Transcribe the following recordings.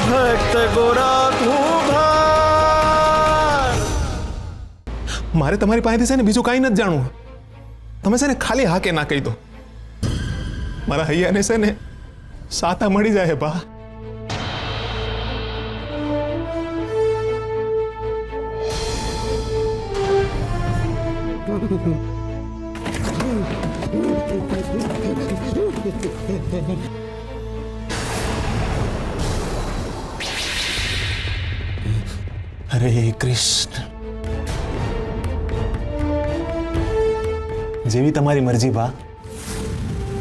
ભક્ત ગોરા કુંભાર. મારે તમારી પાસેથી છે ને બીજું કાંઈ નથી જાણવું. તમે છે ને ખાલી હા કે ના કહી દો. મારા હૈયાને છે ને સાતા મળી જાય બા. હરે કૃષ્ણ. જેવી તમારી મરજી બા.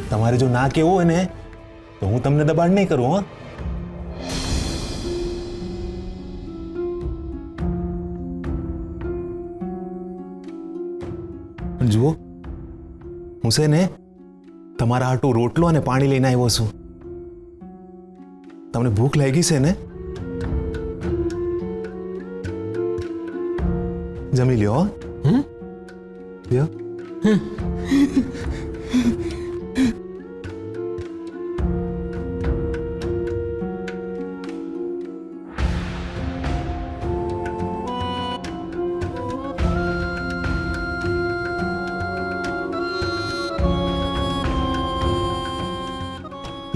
તમારે જો ના કેવું હોય ને તો હું તમને દબાણ નહીં કરું. હો જુઓ, હું છે ને તમારા હાટુ રોટલો અને પાણી લઈને આવ્યો છું. તમને ભૂખ લાગી છે ને? જમી લ્યો. લ્યો.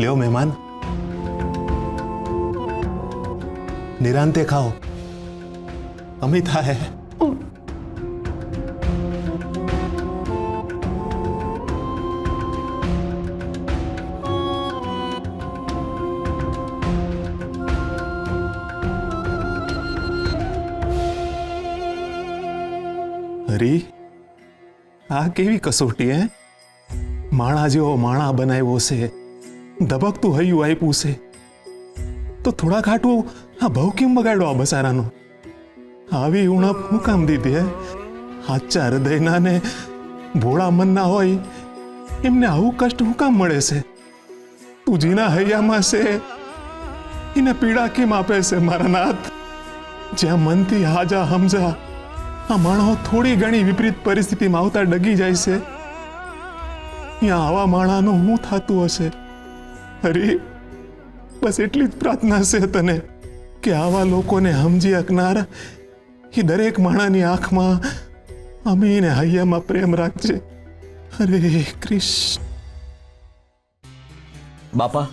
લ્યો મહેમાન, નિરાંતે ખાઓ. અમિતા હે. હરી, આ કેવી કસોટી હે? માણા જેવો માણા બનાવ્યો છે, ધબકતું હૈયું આપ્યું છે, તો થોડા ખાટું આ ભાવ કેમ બગાડો આ બસારાનો? આવી ઉણપ હું કામ દીધી હે? હાચા હૃદયના ને ભોળા મનના હોય એમને આવું કષ્ટ હું કામ મળે છે? તું જીના હૈયામાં છે એને પીડા કેમ આપે છે મારા નાથ? જ્યાં મનથી હાજા સમજા આ માણસો થોડી ઘણી વિપરીત પરિસ્થિતિમાં આવતા ડગી જાય છે, ત્યાં આવા માણાનું શું થતું હશે? હરી, બસ એટલી જ પ્રાર્થના છે તને કે આવા લોકોને સમજી શકનાર એ દરેક માણાની આંખમાં અમીને હૈયામાં પ્રેમ રાખજે. હરે કૃષ્ણ. બાપા,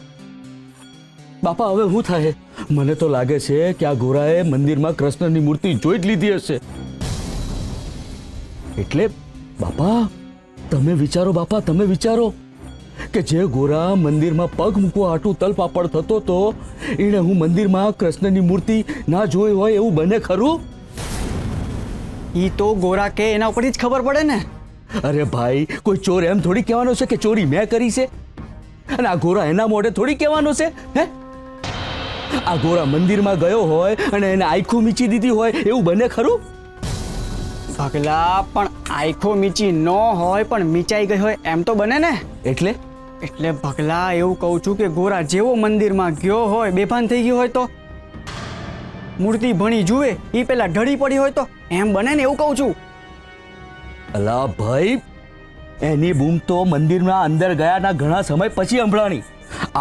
બાપા હવે શું થાય? મને તો લાગે છે કે આ ગોરાએ મંદિરમાં કૃષ્ણની મૂર્તિ જોઈ જ લીધી હશે. એટલે બાપા તમે વિચારો, બાપા તમે વિચારો કે જે ગોરા મંદિરમાં પગ મૂકવા હાટું તલપાપડ થતો તો એને હું મંદિરમાં કૃષ્ણની મૂર્તિ ના જોઈ હોય એવું બને ખરું? ઈ તો ગોરા કે એના ઉપરથી જ ખબર પડે ને. અરે ભાઈ, કોઈ ચોર એમ થોડી કહેવાનો છે કે ચોરી મેં કરી છે, અને આ ગોરા એના મોઢે થોડી કહેવાનો છે? હે, આ ગોરા મંદિરમાં ગયો હોય અને એને આંખો મીચી દીધી હોય એવું બને ખરું? ભગલા, પણ આંખો મીચી ન હોય પણ મીચાઈ ગઈ હોય એમ તો બને ને. એટલે ભગલા એવું કહું છું કે ગોરા જેવો મંદિરમાં ગયો હોય, બેભાન થઈ ગયો હોય તો મૂર્તિ ભણી જુએ એ પેલા ઢળી પડી હોય તો એમ બને ને, એવું કહું છું. અલા ભાઈ, એની બૂમ તો મંદિરના અંદર ગયાના ઘણા સમય પછી સંભળાણી.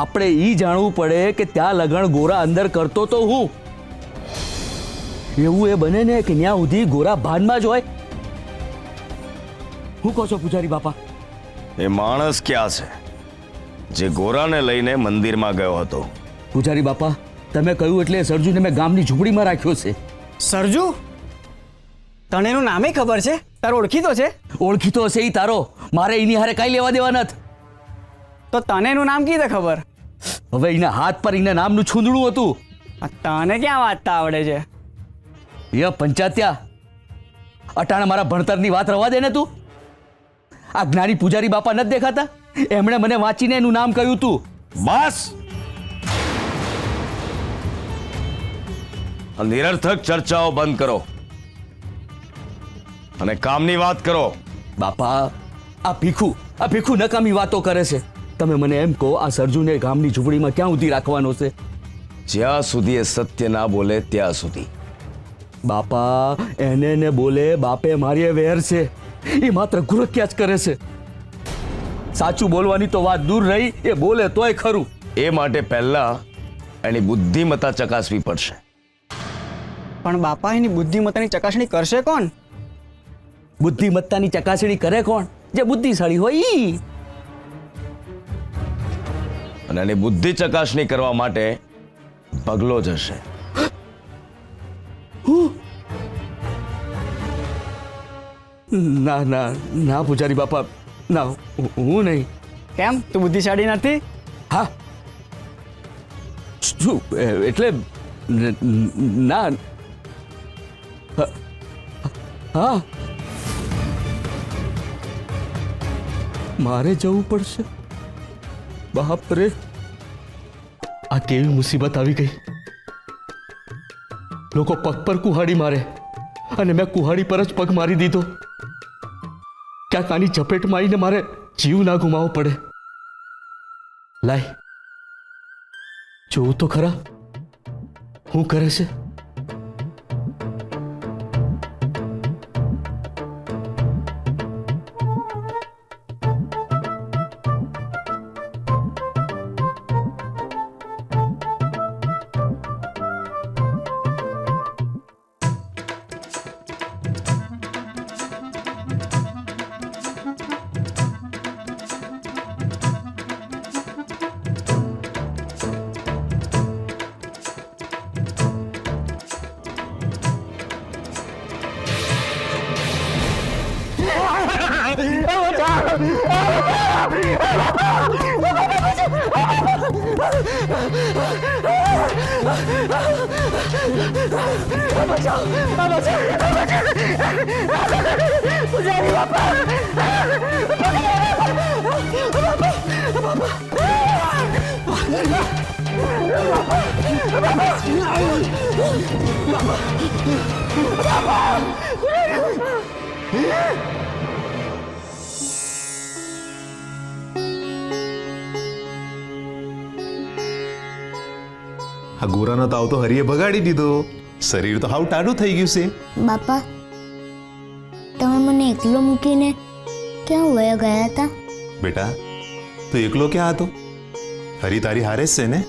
આપણે ઈ જાણવું પડે કે ત્યાં લગણ ગોરા અંદર કરતો તો હું. એવું એ બને ને કે ત્યાં સુધી ગોરા ભાનમાં જ હોય? હું કહો છો પૂજારી બાપા? એ માણસ ક્યાં છે જે ગોરાને લઈને મંદિરમાં ગયો હતો? પૂજારી બાપા, તમે કહ્યું એટલે સરજુને મેં ગામની ઝૂંપડીમાં રાખ્યો છે. સરજુ? તને એનું નામે ખબર છે? તારો ઓળખીતો છે? ઓળખીતો હશે ઈ તારો, મારે એની હારે કાંઈ લેવા દેવા નથી. તો તને એનું નામ કીધે ખબર? હવે એના હાથ પર એના નામનું છૂંદડું હતું. તને ક્યાં વાંચતા આવડે છે? ય પંચાત્યા, અટાણે મારા ભણતરની વાત રવા દે ને તું. આ જ્ઞાની પૂજારી બાપા નથી દેખાતા? એમણે મને વાંચીને એનું નામ કહ્યું તું. બસ, આ નિરર્થક ચર્ચાઓ બંધ કરો અને કામની વાત કરો. બાપા, આ ભીખુ નકામી વાતો કરે છે. તમે મને એમ કહો, આ સરજુને ગામની ઝૂંપડીમાં ક્યાં સુધી રાખવાનો છે? જ્યાં સુધી એ સત્ય ના બોલે ત્યાં સુધી. બાપા, એને ને બોલે બાપે મારી વેર છે. એ માત્ર ગુરખ્યા જ કરે છે. સાચું બોલવાની તો વાત દૂર રહી, એ બોલે તોય ખરું. એ માટે પહેલા એની બુદ્ધિમત્તા ચકાસવી પડશે. પણ બાપા એની બુદ્ધિમત્તાની ચકાસણી કરશે કોણ? બુદ્ધિમત્તાની ચકાસણી કરે કોણ? જે બુદ્ધિશાળી હોય ઈ. અને એની બુદ્ધિ ચકાસણી કરવા માટે પગલો જશે. ના ના ના પૂજારી બાપા, ના, હું નહીં. કેમ, તું બુદ્ધિશાળી નથી? હા, શું એટલે ના, હા, મારે જવું પડશે. બાપ રે, આ કેવી મુસીબત આવી ગઈ. લોકો પગ પર કુહાડી મારે અને મેં કુહાડી પર જ પગ મારી દીધો. ક્યાંક આની ઝપેટમાં આવીને મારે જીવ ના ગુમાવવો પડે. લાય, જોવું તો ખરા શું કરે છે. આ ગોરાનો તાવ તો હરીએ ભગાડી દીધો. શરીર તો હાવ ટાઢું થઈ ગયું છે. બાપા, તમે મને એકલો મૂકીને ક્યાં વયા ગયા હતા? બેટા, તું એકલો ક્યાં હતો? હરી તારી હારે જ છે ને?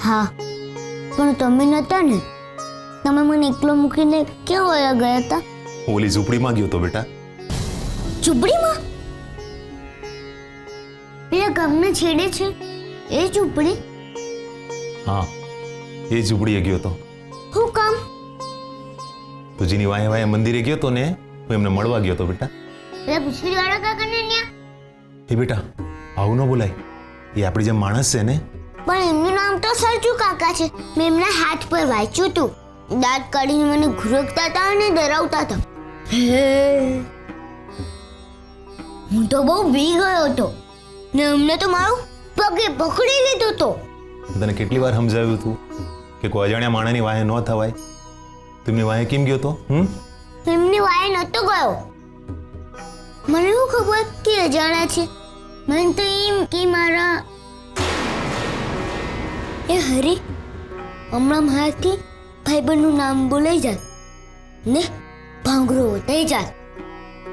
હા, પણ તમે નતા ને. તમે મને એકલો મૂકીને ક્યાં વયા ગયા હતા? ઓલી ઝૂંપડીમાં ગયો તો બેટા. ઝૂંપડીમાં? પેલા ગામના છેડે છે એ ઝૂંપડી? હા, એ ઝૂંપડીએ ગયો તો. હું કામ? તું જેની વાય વાય મંદિરે ગયો તો ને, હું એમને મળવા ગયો તો બેટા. પેલા ભૂસરી વાળા કાકાને ન્યા? એ બેટા, આવું ન બોલાય. એ આપણી જેમ માણસ છે ને. પણ એમનું નામ તો સરજુ કાકા છે. મેં એમના હાથ પર વાંચ્યું હતું. દાંત કાઢીને મને ઘુરકતા હતા અને ડરાવતા હતા. હું તો બહુ બી ગયો હતો ને એમને તો મારું પગે પકડી લીધો હતો. તને કેટલી વાર સમજાવ્યું તું કે કોઈ અજાણ્યા માણસની વાહે ન થવાય? તેમની વાહે કેમ ગયો તો? એમની વાય નતો ગયો. મને શું ખબર કે અજાણ્યા છે. મને તો એમ કે મારા એ હરી હમણાં મારાથી ભાઈબંધનું નામ બોલાઈ જાય ને ભાંગરો થઈ જાય.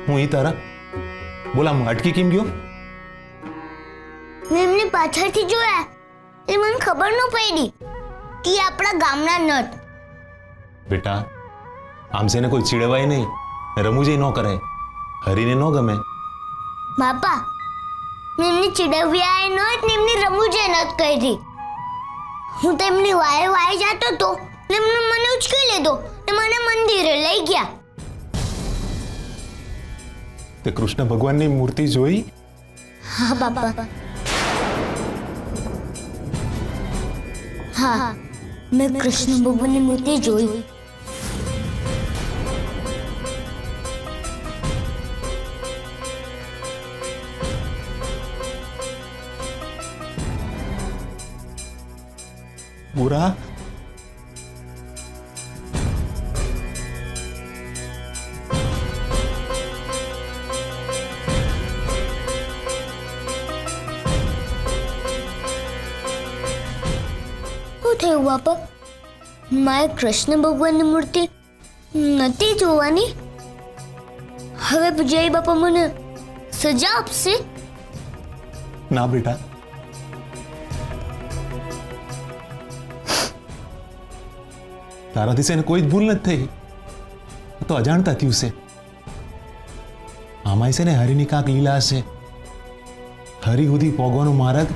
હું ઈ તારા બોલામ અટકી કેમ ગયો? મેં એમને પાછળથી જોયા એ મને ખબર ન પડી કે આપણા ગામના નટ. બેટા, આમ છે ને કોઈ ચીડવાય નહીં, રમૂજય ન કરાય. હરીને ન ગમે. બાપા, મેં એમને ચીડવ્યા ન ને એમની રમૂજે નત કરી. હું તો એમની વાય જતો હતો ને એમને મને ઉચકી લીધો ને મને મંદિરે લઈ ગયા. તે કૃષ્ણ ભગવાનની મૂર્તિ જોઈ? હા બાપા, હા, મેં કૃષ્ણ ભગવાનની મૂર્તિ જોઈ. ગોરા, શું થયું બાપા? મારે કૃષ્ણ ભગવાનની મૂર્તિ નથી જોવાની. હવે પૂજારી બાપા મને સજા આપશે? ના બેટા, તારાથી છે ને કોઈ જ ભૂલ નથી થઈ. આ તો અજાણતા થયું છે. આમાંય છે ને હરિની કાંક લીલા હશે. હરી સુધી પોગવાનો માર્ગ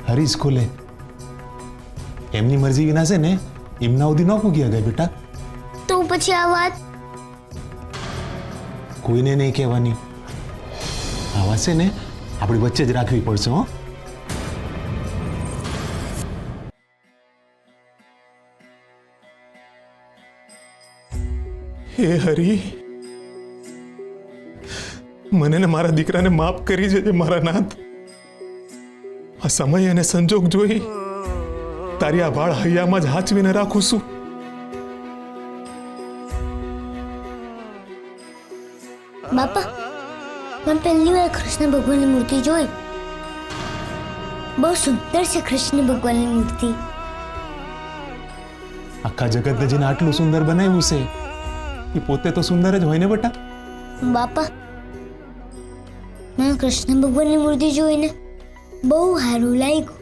હરી જ ખોલે. એમની મરજી વિના છે ને એમના સુધી ન પૂગી ગયા બેટા. તો પછી આ વાત કોઈને નહીં કહેવાની. આ વાત છે ને આપણી વચ્ચે જ રાખવી પડશે. હો, હે હરી, મને ને મારા દીકરાને માફ કરી જજે મારા નાથ. આ સમય અને સંજોગ જોઈ તારી આ વાળ હૈયામાં જ હાચવીને રાખું છું. બાપા, મેં પહેલી વાર કૃષ્ણ ભગવાનની મૂર્તિ જોઈ. બહુ સુંદર છે કૃષ્ણ ભગવાનની મૂર્તિ. આખા જગતને જેને આટલું સુંદર બનાવ્યું છે એ પોતે તો સુંદર જ હોય ને બેટા. બાપા, મને કૃષ્ણ ભગવાનની મૂર્તિ જોઈને બહુ સારું લાગ્યું.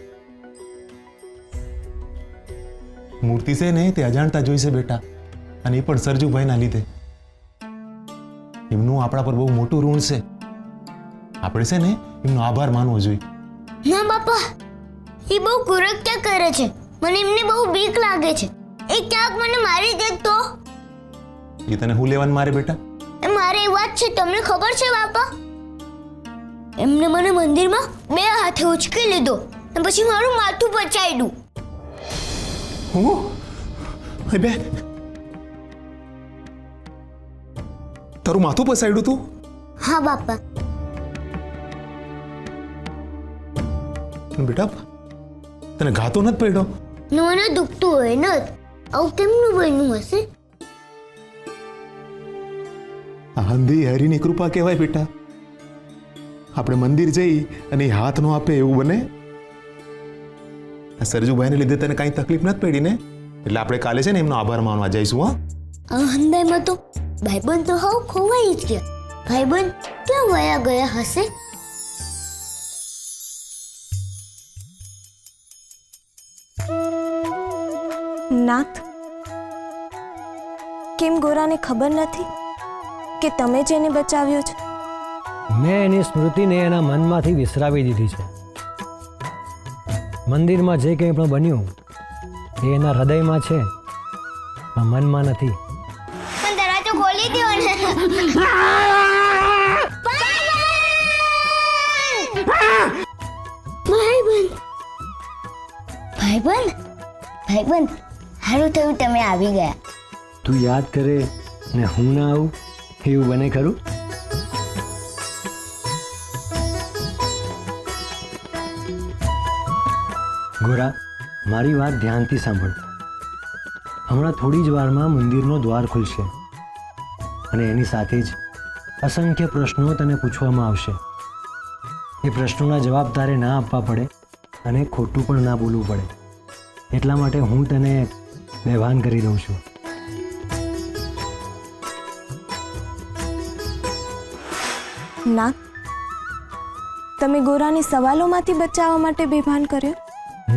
મૂર્તિ છે ને તે અજાણતા જોઈ છે બેટા, અને એ પણ સરજુભાઈના લીધે. એમનું આપણા પર બહુ મોટું ઋણ છે. આપણે છે ને એમનો આભાર માનવો જોઈએ. ના બાપા, એ બહુ કુરક્યા કરે છે. મને એમને બહુ બીક લાગે છે. એ ક્યાંક મને મારી દે તો? એ તને હું લેવાનું મારે બેટા? એ મારે એ વાત છે, તમને ખબર છે બાપા? એમને મને મંદિરમાં 2 હાથે ઉચકી લીધો અને પછી મારું માથું પચાડ્યું. હું બે તારું માથું પસાડ્યું તું? હા બાપા. પણ બેટા તને ઘાતો નથી પડ્યો? મને દુખતું હોય ને. આવું કેમનું બન્યું હશે? આ હંધી હરીની કૃપા કહેવાય બેટા. આપણે મંદિર જઈ અને એ હાથ નો આપે એવું બને? આ સરજુભાઈને લીધે તને કાંઈ તકલીફ નથી પડી ને? એટલે આપણે કાલે છે ને એમનો આભાર માનવા જઈશું. હા, આ હંદાઈમાં તો ભાઈબંધ તો હાવ ખોવાઈ જ ગયા. ભાઈબંધ ક્યાં વયા ગયા હશે? નાથ, કેમ ગોરાને ખબર નથી કે તમે જ એને બચાવ્યો છે? મેં એની સ્મૃતિને એના મનમાંથી વિસરાવી દીધી છે. મંદિરમાં જે કંઈ પણ બન્યું એ એના હૃદયમાં છે, પણ મનમાં નથી. પણ દરવાજો ખોલી દો ને. ભાઈબંધ, ભાઈબંધ, ભાઈબંધ, સારું થયું તમે આવી ગયા. તું યાદ કરે ને હું ના આવું એવું બને ખરું? ગોરા, મારી વાત ધ્યાનથી સાંભળ. હમણાં થોડી જ વારમાં મંદિરનો દ્વાર ખુલશે અને એની સાથે જ અસંખ્ય પ્રશ્નો તને પૂછવામાં આવશે. એ પ્રશ્નોના જવાબ તારે ના આપવા પડે અને ખોટું પણ ના બોલવું પડે. એટલા માટે હું તને બેભાન કરી દઉં છું. નાથ, તમે ગોરાને સવાલોમાંથી બચાવવા માટે બેભાન કર્યો?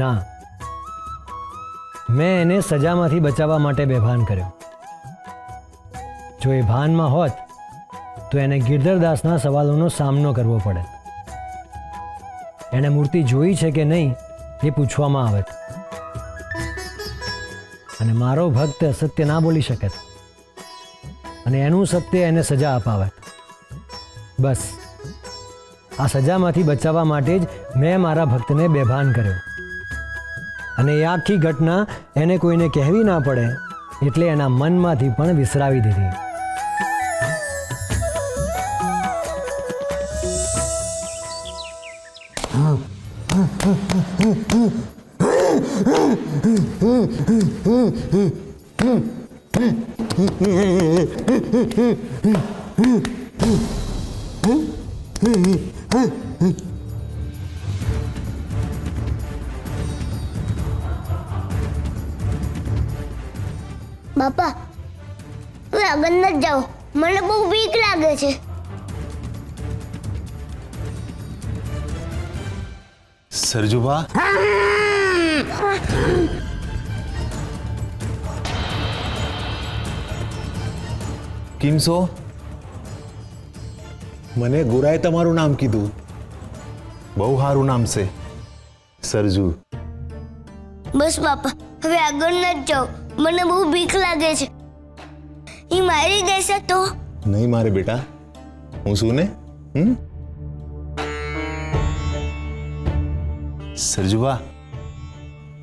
ના, મેં એને સજામાંથી બચાવવા માટે બેભાન કર્યો. જો એ ભાનમાં હોત તો એને ગિરધરદાસના સવાલોનો સામનો કરવો પડે. એને મૂર્તિ જોઈ છે કે નહીં એ પૂછવામાં આવે અને મારો ભક્ત અસત્ય ના બોલી શકે અને એનું સત્ય એને સજા અપાવે. બસ આ સજામાંથી બચાવવા માટે જ મેં મારા ભક્તને બેભાન કર્યો. અને એ આખી ઘટના એને કોઈને કહેવી ના પડે એટલે એના મનમાંથી પણ વિસરાવી દીધી. બાપા, હવે આગળ ન જાઓ. મને બહુ બીક લાગે છે. સરજુભા, કેમ છો? મને ગોરાએ તમારું નામ કીધું. બહુ સારું નામ છે, સરજુ. બસ બાપા, હવે આગળ ન જ જાઓ. મને બહુ બીક લાગે છે. એ મારી દેશે તો? નહીં મારે બેટા, હું શું ને. સરજુબા,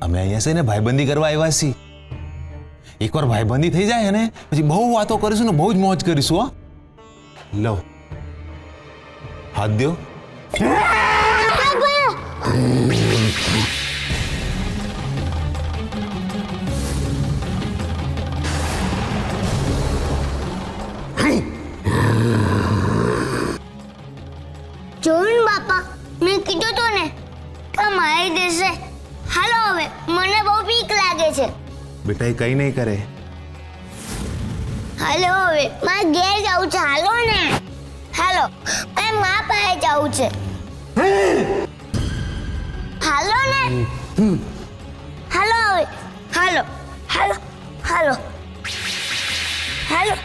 અમે અહીંયા છે ને ભાઈબંધી કરવા આવ્યા છીએ. એકવાર ભાઈબંધી થઈ જાય ને પછી બહુ વાતો કરીશું ને બહુ જ મોજ કરીશું. હો, લો હાથ દ્યો. જોયું ને બાપા, મેં કીધું તો ને કે મારી દેશે. હાલો હવે, મને બહુ બીક લાગે છે. બેટા એ કઈ નહીં કરે. હાલો હવે, મારે ઘેર જવું છે. હાલો ને, હાલો, મારે મા પાસે જવું છે. હાલો ને, હાલો હવે, હાલો, હાલો, હાલો, હાલો.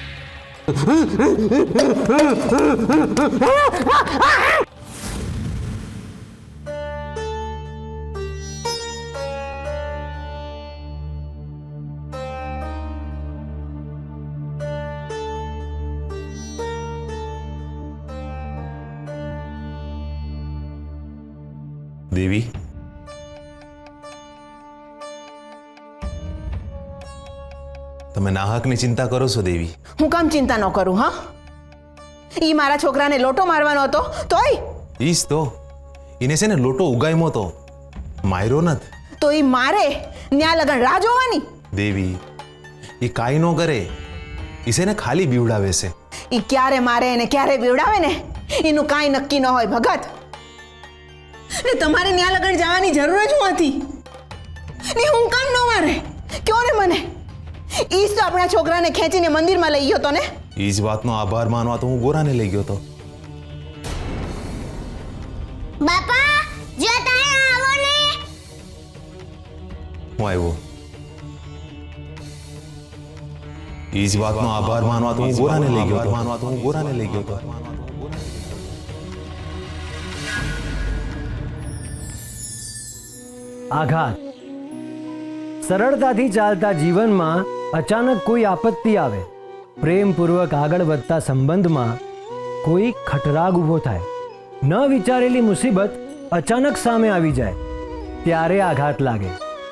દેવી, તમે નાહકની ચિંતા કરો છો દેવી? હું કામ ચિંતા ન કરું? હા, ઈ મારા છોકરાને લોટો મારવાનો હતો તોય ઈસ તો એને છે ને લોટો ઉગાયમો તો માર્યો નથ. તો ઈ મારે ન્યા લગન રાહ જોવાની? દેવી, એ કાંઈ ન કરે. એ છે ને ખાલી બીવડાવે છે. ઈ ક્યારે મારે અને ક્યારે બીવડાવે ને એનું કાંઈ નક્કી ન હોય ભગત. ને તમારે ન્યા લગન જવાની જરૂર જ હતી ને હું કામ ન મારે કયો ને મને. ઈ તો આપણા છોકરાને ખેંચીને મંદિરમાં લઈ ગયો તો ને. એ જ વાતનો આભાર માનવા તો હું ગોરાને લઈ ગયો તો. બાપા, જો તમે આવો ને. હું આવ્યો. એ જ વાતનો આભાર માનવા તો હું ગોરાને લઈ ગયો તો. આઘાત. સરળતાથી ચાલતા જીવનમાં અચાનક કોઈ આપત્તિ આવે, પ્રેમપૂર્વક આગળ વધતા સંબંધમાં કોઈ ખટરાગ ઊભો થાય, ન વિચારેલી મુસીબત અચાનક સામે આવી જાય, ત્યારે આઘાત લાગે.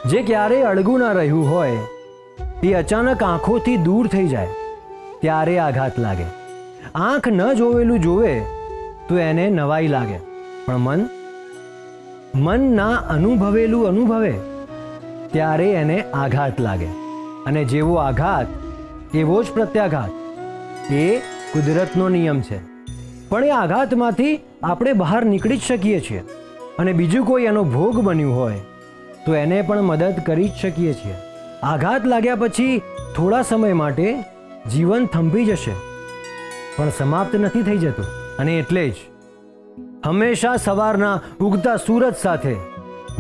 જે ક્યારેય અળગું ના રહ્યું હોય તે અચાનક આંખોથી દૂર થઈ જાય, ત્યારે આઘાત લાગે. આંખ ન જોવેલું જોવે તો એને નવાઈ લાગે, પણ મન ના અનુભવેલું અનુભવે ત્યારે એને આઘાત લાગે. અને જેવો આઘાત એવો જ પ્રત્યાઘાત. એ કુદરતનો નિયમ છે. પણ એ આઘાતમાંથી આપણે બહાર નીકળી જ શકીએ છીએ, અને બીજું કોઈ એનો ભોગ બન્યું હોય તો એને પણ મદદ કરી જ શકીએ છીએ. આઘાત લાગ્યા પછી થોડા સમય માટે જીવન થંભી જશે, પણ સમાપ્ત નથી થઈ જતું. અને એટલે જ હંમેશા સવારના ઉગતા સૂરજ સાથે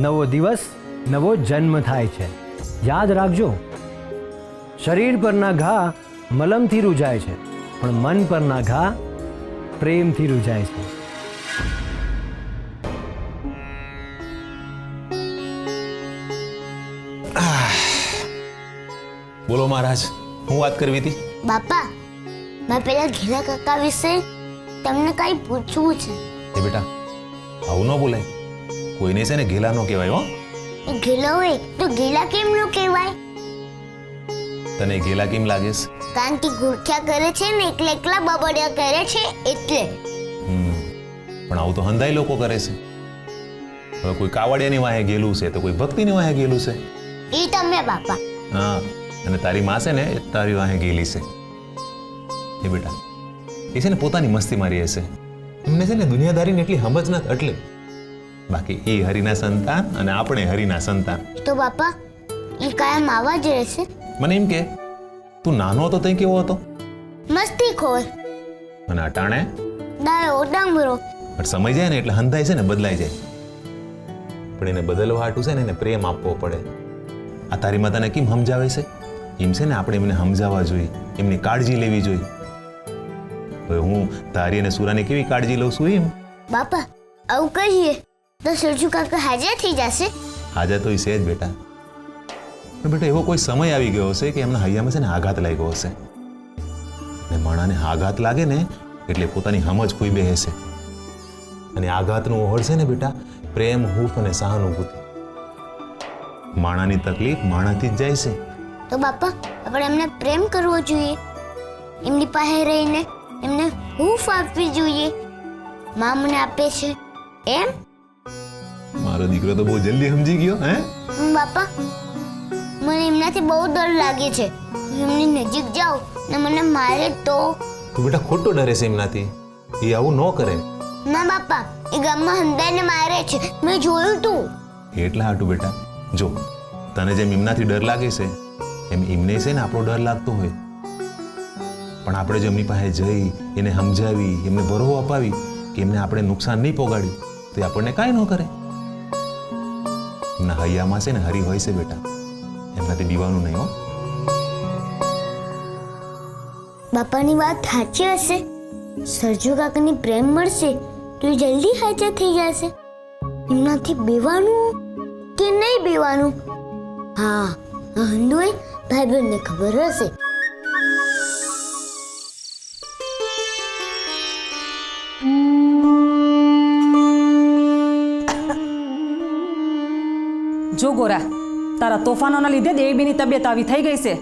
નવો દિવસ, નવો જન્મ થાય છે. યાદ રાખજો, શરીર પરના ઘા મલમથી રૂજાય છે, પણ મન પરના ઘા પ્રેમથી રૂજાય છે. બોલો મહારાજ, હું વાત કરવી હતી. બાપા, મેં પેલા ઘેલા કાકા વિશે તમને કઈ પૂછવું છે. એ બેટા, આવું ન બોલાય. કોઈને છે ને ગેલા નો કહેવાય. હો, એ ગેલો હોય તો ગેલા કેમ નો કહેવાય? તને ગેલા કેમ લાગે છે? કારણ કે ગુરખ્યા કરે છે ને એકલા એકલા બબડિયા કરે છે એટલે. પણ આવું તો હંધાઈ લોકો કરે છે. હવે કોઈ કાવડિયાની વાહે ગેલું છે તો કોઈ ભક્તિની વાહે ગેલું છે. એ તમે બાપા. હા, અને તારી માં છે ને એ તારી વાહે ગેલી છે. એ બેટા, એ છે ને પોતાની મસ્તી મારી હશે. એમને છે ને દુનિયાદારીને એટલી સમજ નથી એટલે. બાકી એ હરિના સંતાન અને આપણે હરિના સંતાન. તો બાપા, એ કાયમ આવા જ રહેશે? મને એમ કે તું નાનો હતો તે કેવો હતો? મસ્તીખોર અને અટાણે ડાયો ડાંગરો. પણ સમય જાય ને એટલે હંધાય છે ને બદલાઈ જાય. પણ એને બદલવા હાટું છે ને એને પ્રેમ આપવો પડે. આ તારી માતાને કેમ સમજાવે છે? એમ છે ને આપણે એમને સમજાવવા જોઈએ, એમની કાળજી લેવી જોઈએ. હવે હું તારી અને સુરાની કેવી કાળજી લઉં છું એમ. બાપા આવું કહીએ તો સરજુ કાકા હાજર થઈ જશે. હાજર તો છે જ બેટા, પણ બેટા એવો કોઈ સમય આવી ગયો હશે કે એમના હૈયામાં છે ને આઘાત લાગ્યો હશે, ને માણાને આઘાત લાગે ને એટલે પોતાની સમજ કોઈ બેસે, અને આઘાતનું ઓહળ છે ને બેટા પ્રેમ, હૂફ અને સહાનુભૂતિ. માણાની તકલીફ માણાથી જ જાય છે. તો બાપા આપણે એમને પ્રેમ કરવો જોઈએ, એમની પાસે રહીને એમને હૂંફ આપવી જોઈએ. માં મને આપે છે એમ. મારો દીકરો તો બહુ જલ્દી સમજી ગયો. હે બાપા મને એમનાથી બહુ ડર લાગે છે. એમની નજીક જાઓ ને મને મારે તો. તું બેટા ખોટો ડરે છે એમનાથી, એ આવું ન કરે. ના બાપા એ ગામમાં હંદાઈને મારે છે, મેં જોયું તું. એટલા હાટું બેટા જો, તને જેમ એમનાથી ડર લાગે છે એમ એમને છે ને આપણો ડર લાગતો હોય, પણ આપણે જો એમની પાસે જઈ એને સમજાવી, એમને ભરોસો અપાવી કે એમને આપણે નુકસાન નહીં પહોંચાડી તો એ આપણને કાંઈ ન કરે. એમના હૈયામાં છે ને હરી હોય છે બેટા, એમનાથી બીવાનું નહીં. હો બાપાની વાત સાચી હશે. સરજુ કાકાની પ્રેમ મળશે તો એ જલ્દી હાજર થઈ જશે. એમનાથી બેવાનું કે નહીં બેવાનું, હા હંદુએ ભાઈબંધને ખબર હશે. જો ગોરા, તારા તોફાનોના લીધે દેવીની તબિયત આવી થઈ ગઈ છે.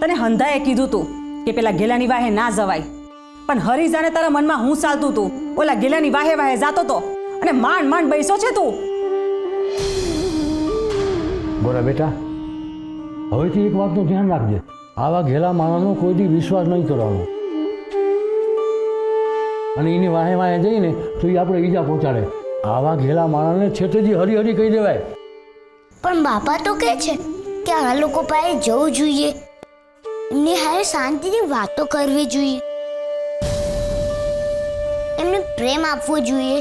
તને હંધાએ કીધું તું કે પેલા ગેલાની વાહે ના જવાય, પણ હરી જાણે તારા મનમાં હું ચાલતું તું, ઓલા ગેલાની વાહે વાહે જાતો તો અને માંડ માંડ બેસો છે તું. બોરા બેટા, હવેથી એક વાતનું ધ્યાન રાખજે, આવા ઘેલા માણસનો કોઈ દી વિશ્વાસ નહીં કરવાનો, અને એની વાહે વાહે જઈને તો એ આપણે ઈજા પહોંચાડે. આવા ઘેલા માણસને છેટેથી હરી હરી કહી દેવાય. પણ બાપા તો કહે છે કે આ લોકો પાસે જવું જોઈએ, એમની હારે શાંતિથી વાતો કરવી જોઈએ, એમને પ્રેમ આપવો જોઈએ,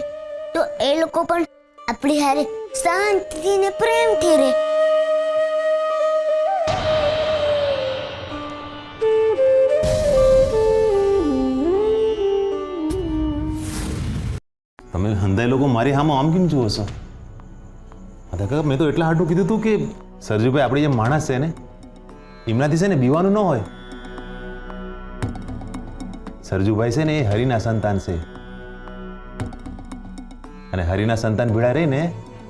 તો એ લોકો પણ આપણી હારે શાંતિથી ને પ્રેમથી રહે. તમે હંધાઈ લોકો મારી હામાં આમ કેમ જુઓ છો? મેં તો એટલા હાટું કીધું હતું કે સરજુભાઈ આપણી જે માણસ છે ને એમનાથી છે ને બીવાનું ન હોય. સરજુભાઈ છે ને એ હરિના સંતાન છે, અને હરિના સંતાન ભેળા રહી ને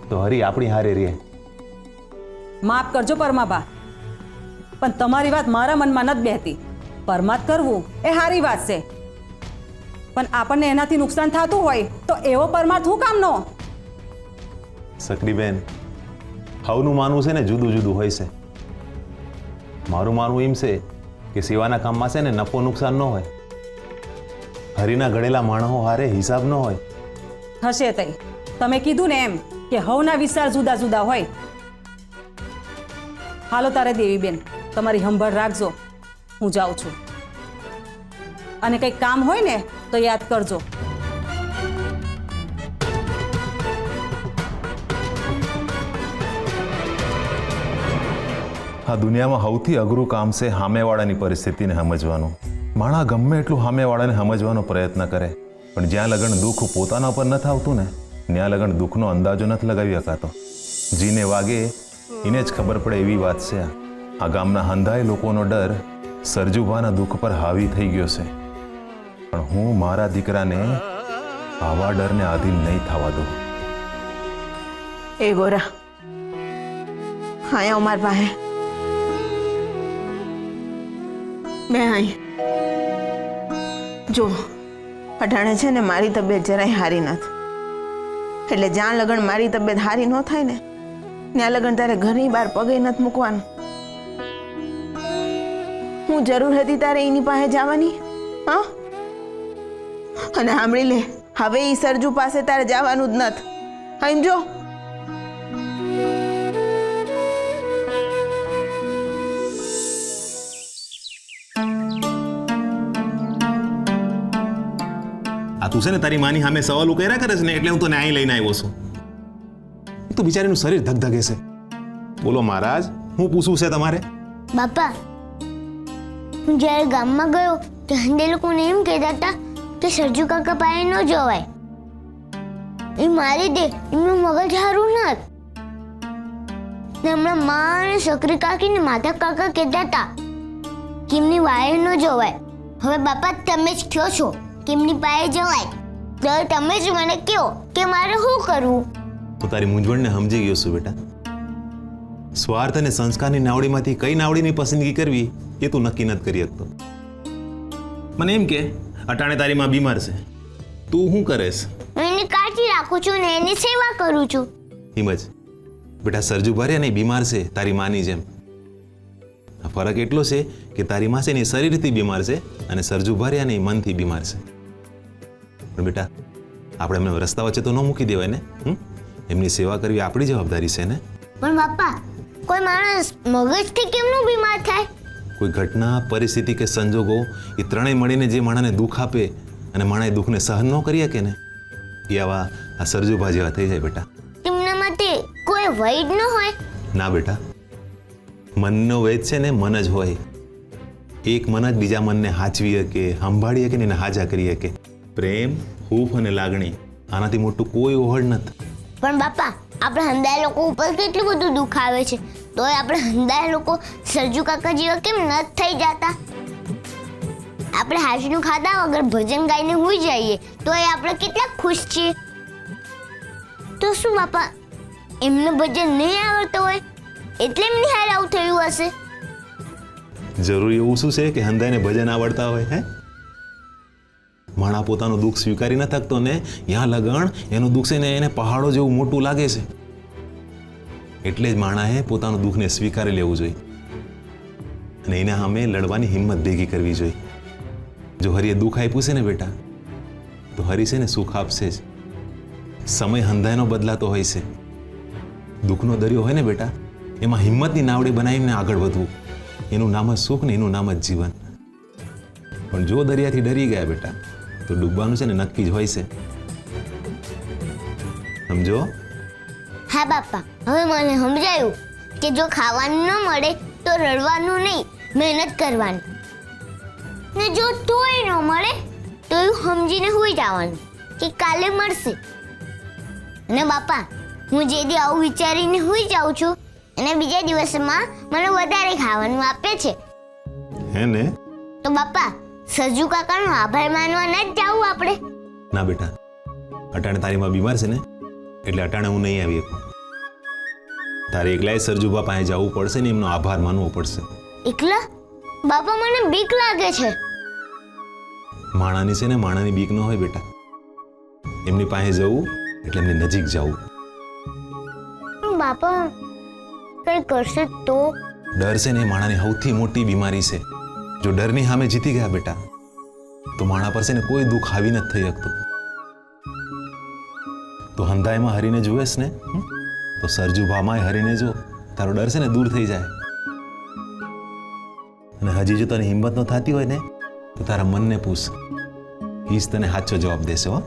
તો હરિ આપણી હારે રહે. માફ કરજો પરમાબા, પણ તમારી વાત મારા મનમાં નથી બેહતી. પરમાત કરવું એ સારી વાત છે, પણ આપણને એનાથી નુકસાન થતું હોય તો એવો પરમાર્થ શું કામનો? સકડીબેન, હવનું માનવું છે ને જુદું જુદું હોય છે. મારું માનવું એમ છે કે સેવાના કામમાં છે ને નફો નુકસાન ન હોય. હરીના ગળેલા માણસો હારે હિસાબ ન હોય. થશે તઈ તમે કીધું ને એમ કે હવના વિચાર જુદા જુદા હોય. હાલો તારે દેવીબેન, તમારી સંભાળ રાખજો, હું જાઉં છું. અને કંઈક કામ હોય ને તો યાદ કરજો. આ દુનિયામાં સૌથી અઘરું કામ છે સામેવાળાની પરિસ્થિતિને સમજવાનું. માણસ ગમે એટલું સામેવાળાને સમજવાનો પ્રયત્ન કરે, પણ જ્યાં લગન દુઃખ પોતાના પર નથી આવતું ને ત્યાં લગન દુઃખનો અંદાજો નથી લગાવી શકાતો. જીને વાગે એને જ ખબર પડે એવી વાત છે. આ ગામના હંધાય લોકોનો ડર સરજુભાના દુઃખ પર હાવી થઈ ગયો છે, પણ હું મારા દીકરાને આવા ડરને આધીન નહીં થવા દઉં. એ ગોરા, હા અમાર પાસે મેં અહીં જો અઢાણે છે ને મારી તબિયત જરાય હારી નથી, એટલે જ્યાં લગન મારી તબિયત હારી ન થાય ને ત્યાં લગન તારે ઘરની બહાર પગે નથી મૂકવાનું. હું જરૂર હતી તારે એની પાસે જવાની, હા? અને સાંભળી લે, હવે એ સરજુ પાસે તારે જવાનું જ નથી, સમજો? આ તું છે ને તારી માની સામે સવાલ કર્યા કરે છે ને એટલે હું તને અહીં લઈને આવ્યો છું. તો બિચારીનું શરીર ધગધગે છે. બોલો મહારાજ, હું પૂછવું છે તમારે? બાપા હું જ્યારે ગામમાં ગયો ત્યાં તે લોકોને એમ કહેતા હતા કે સરજુ કાકા પાસે ન જવાય, એ મારી દે, એમનું મગજ સારું ના. ને હમણાં મા અને સકરી કાકી ને માધા કાકા કહેતા હતા કે એમની વાય ન જવાય. હવે બાપા તમે જ કહો છો કે એમની પાસે જવાય, તો તમે જ મને કહો કે મારે શું કરવું. હું તારી મૂંઝવણને સમજી ગયો છું બેટા. સ્વાર્થ અને સંસ્કારની નાવડીમાંથી કઈ નાવડીની પસંદગી કરવી એ તું નક્કી નથી કરી શકતો. મને એમ કે અટાણે તારી માં બીમાર છે, તું શું કરેશ? હું એની કાળજી રાખું છું ને એની સેવા કરું છું. હિમજ બેટા, સરજુ ભરે ને બીમાર છે તારી માની જેમ. આ ફરક એટલો છે કે તારી માં છે ને એ શરીરથી બીમાર છે અને સરજુ ભર્યા ને એ મનથી બીમાર છે. પણ બેટા આપણે એમને રસ્તા વચ્ચે તો ન મૂકી દેવાય ને. એમની સેવા કરવી આપણી જવાબદારી છે ને. પણ બાપા કોઈ માણસ મગજથી કેમનું બીમાર થાય? કોઈ ઘટના, પરિસ્થિતિ કે સંજોગો એ ત્રણેય મળીને જે માણસને દુઃખ આપે અને માણસ એ દુઃખને સહન ન કરી શકે ને, એ આવા આ સરજુભા જેવા થઈ જાય બેટા. તેમના માટે કોઈ વૈદ ન હોય? ના બેટા, મનનો વેદ છે ને મન જ હોય. એક મન જ બીજા મનને હાચવી શકે, સંભાળી શકે ને એને હાજા કરી શકે. પ્રેમ, હૂફ અને લાગણી, આનાથી મોટું કોઈ ઓહળ નથી. પણ બાપા આપણે હંદાય લોકો ઉપર કેટલું બધું દુઃખ આવે છે, તોય આપણે હંદાય લોકો સરજુ કાકા જેવા કેમ ન થઈ જતા? આપણે હાજનું ખાધા વગર ભજન ગાઈને હોઈ જઈએ તોય આપણે કેટલા ખુશ છીએ. તો શું બાપા એમને ભજન નહીં આવડતું હોય એટલે એમની હાર આવું થયું હશે? જરૂરી એવું શું છે કે હંદાઈને ભજન આવડતા હોય? હે, માણા પોતાનું દુઃખ સ્વીકારી ન થકતો ને યા લગણ એનું દુઃખ છે ને એને પહાડો જેવું મોટું લાગે છે. એટલે જ માણાએ પોતાનું દુઃખને સ્વીકારી લેવું જોઈએ અને એના સામે લડવાની હિંમત ભેગી કરવી જોઈએ. જો હરિએ દુઃખ આપ્યું છે ને બેટા, તો હરી છે ને સુખ આપશે જ. સમય હંધાયનો બદલાતો હોય છે. દુઃખનો દરિયો હોય ને બેટા, એમાં હિંમતની નાવડી બનાવીને આગળ વધવું, એનું નામ જ સુખ ને એનું નામ જ જીવન. પણ જો દરિયાથી ડરી ગયા બેટા, તો ડૂબવાનું છે ને નક્કી જ હોય છે. સમજો? હા બાપા, હવે મને સમજાયું કે જો ખાવાનું ન મળે તો રડવાનું નહીં, મહેનત કરવાની, ને જો તોય ન મળે તો એવું સમજીને હોઈ જવાનું કે કાલે મળશે. અને બાપા હું જે દી આવું વિચારીને હોઈ જાઉં છું અને બીજા દિવસમાં મને વધારે ખાવાનું આપે છે, હે ને? તો બાપા સરજુ કાકાનો આભાર માનવા ન જ જાવું આપણે? ના બેટા, અટાણે તારી માં બીમાર છે ને એટલે અટાણે હું નહીં આવી શકું. તારે એકલાય સરજુબા પાસે જવું પડશે ને એમનો આભાર માનવો પડશે. એકલા? બાપા મને બીક લાગે છે. માણાની છે ને માણાની બીક ન હોય બેટા. એમની પાસે જવું એટલે એમની નજીક જવું. પણ બાપા કઈ કરશે તો? ડર છે ને માણાની સૌથી મોટી બીમારી છે. જો ડરની સામે જીતી ગયા બેટા, તો માણા પર છે ને કોઈ દુઃખ આવી નથી થઈ શકતું. તો હંધાઈમાં હરીને જુએસ ને, તો સરજુભામાં હરીને જો, તારો ડર છે ને દૂર થઈ જાય. અને હજી જો તને હિંમત ન થતી હોય ને, તો તારા મનને પૂછ, ઈ જ તને સાચો જવાબ દેશે. હો,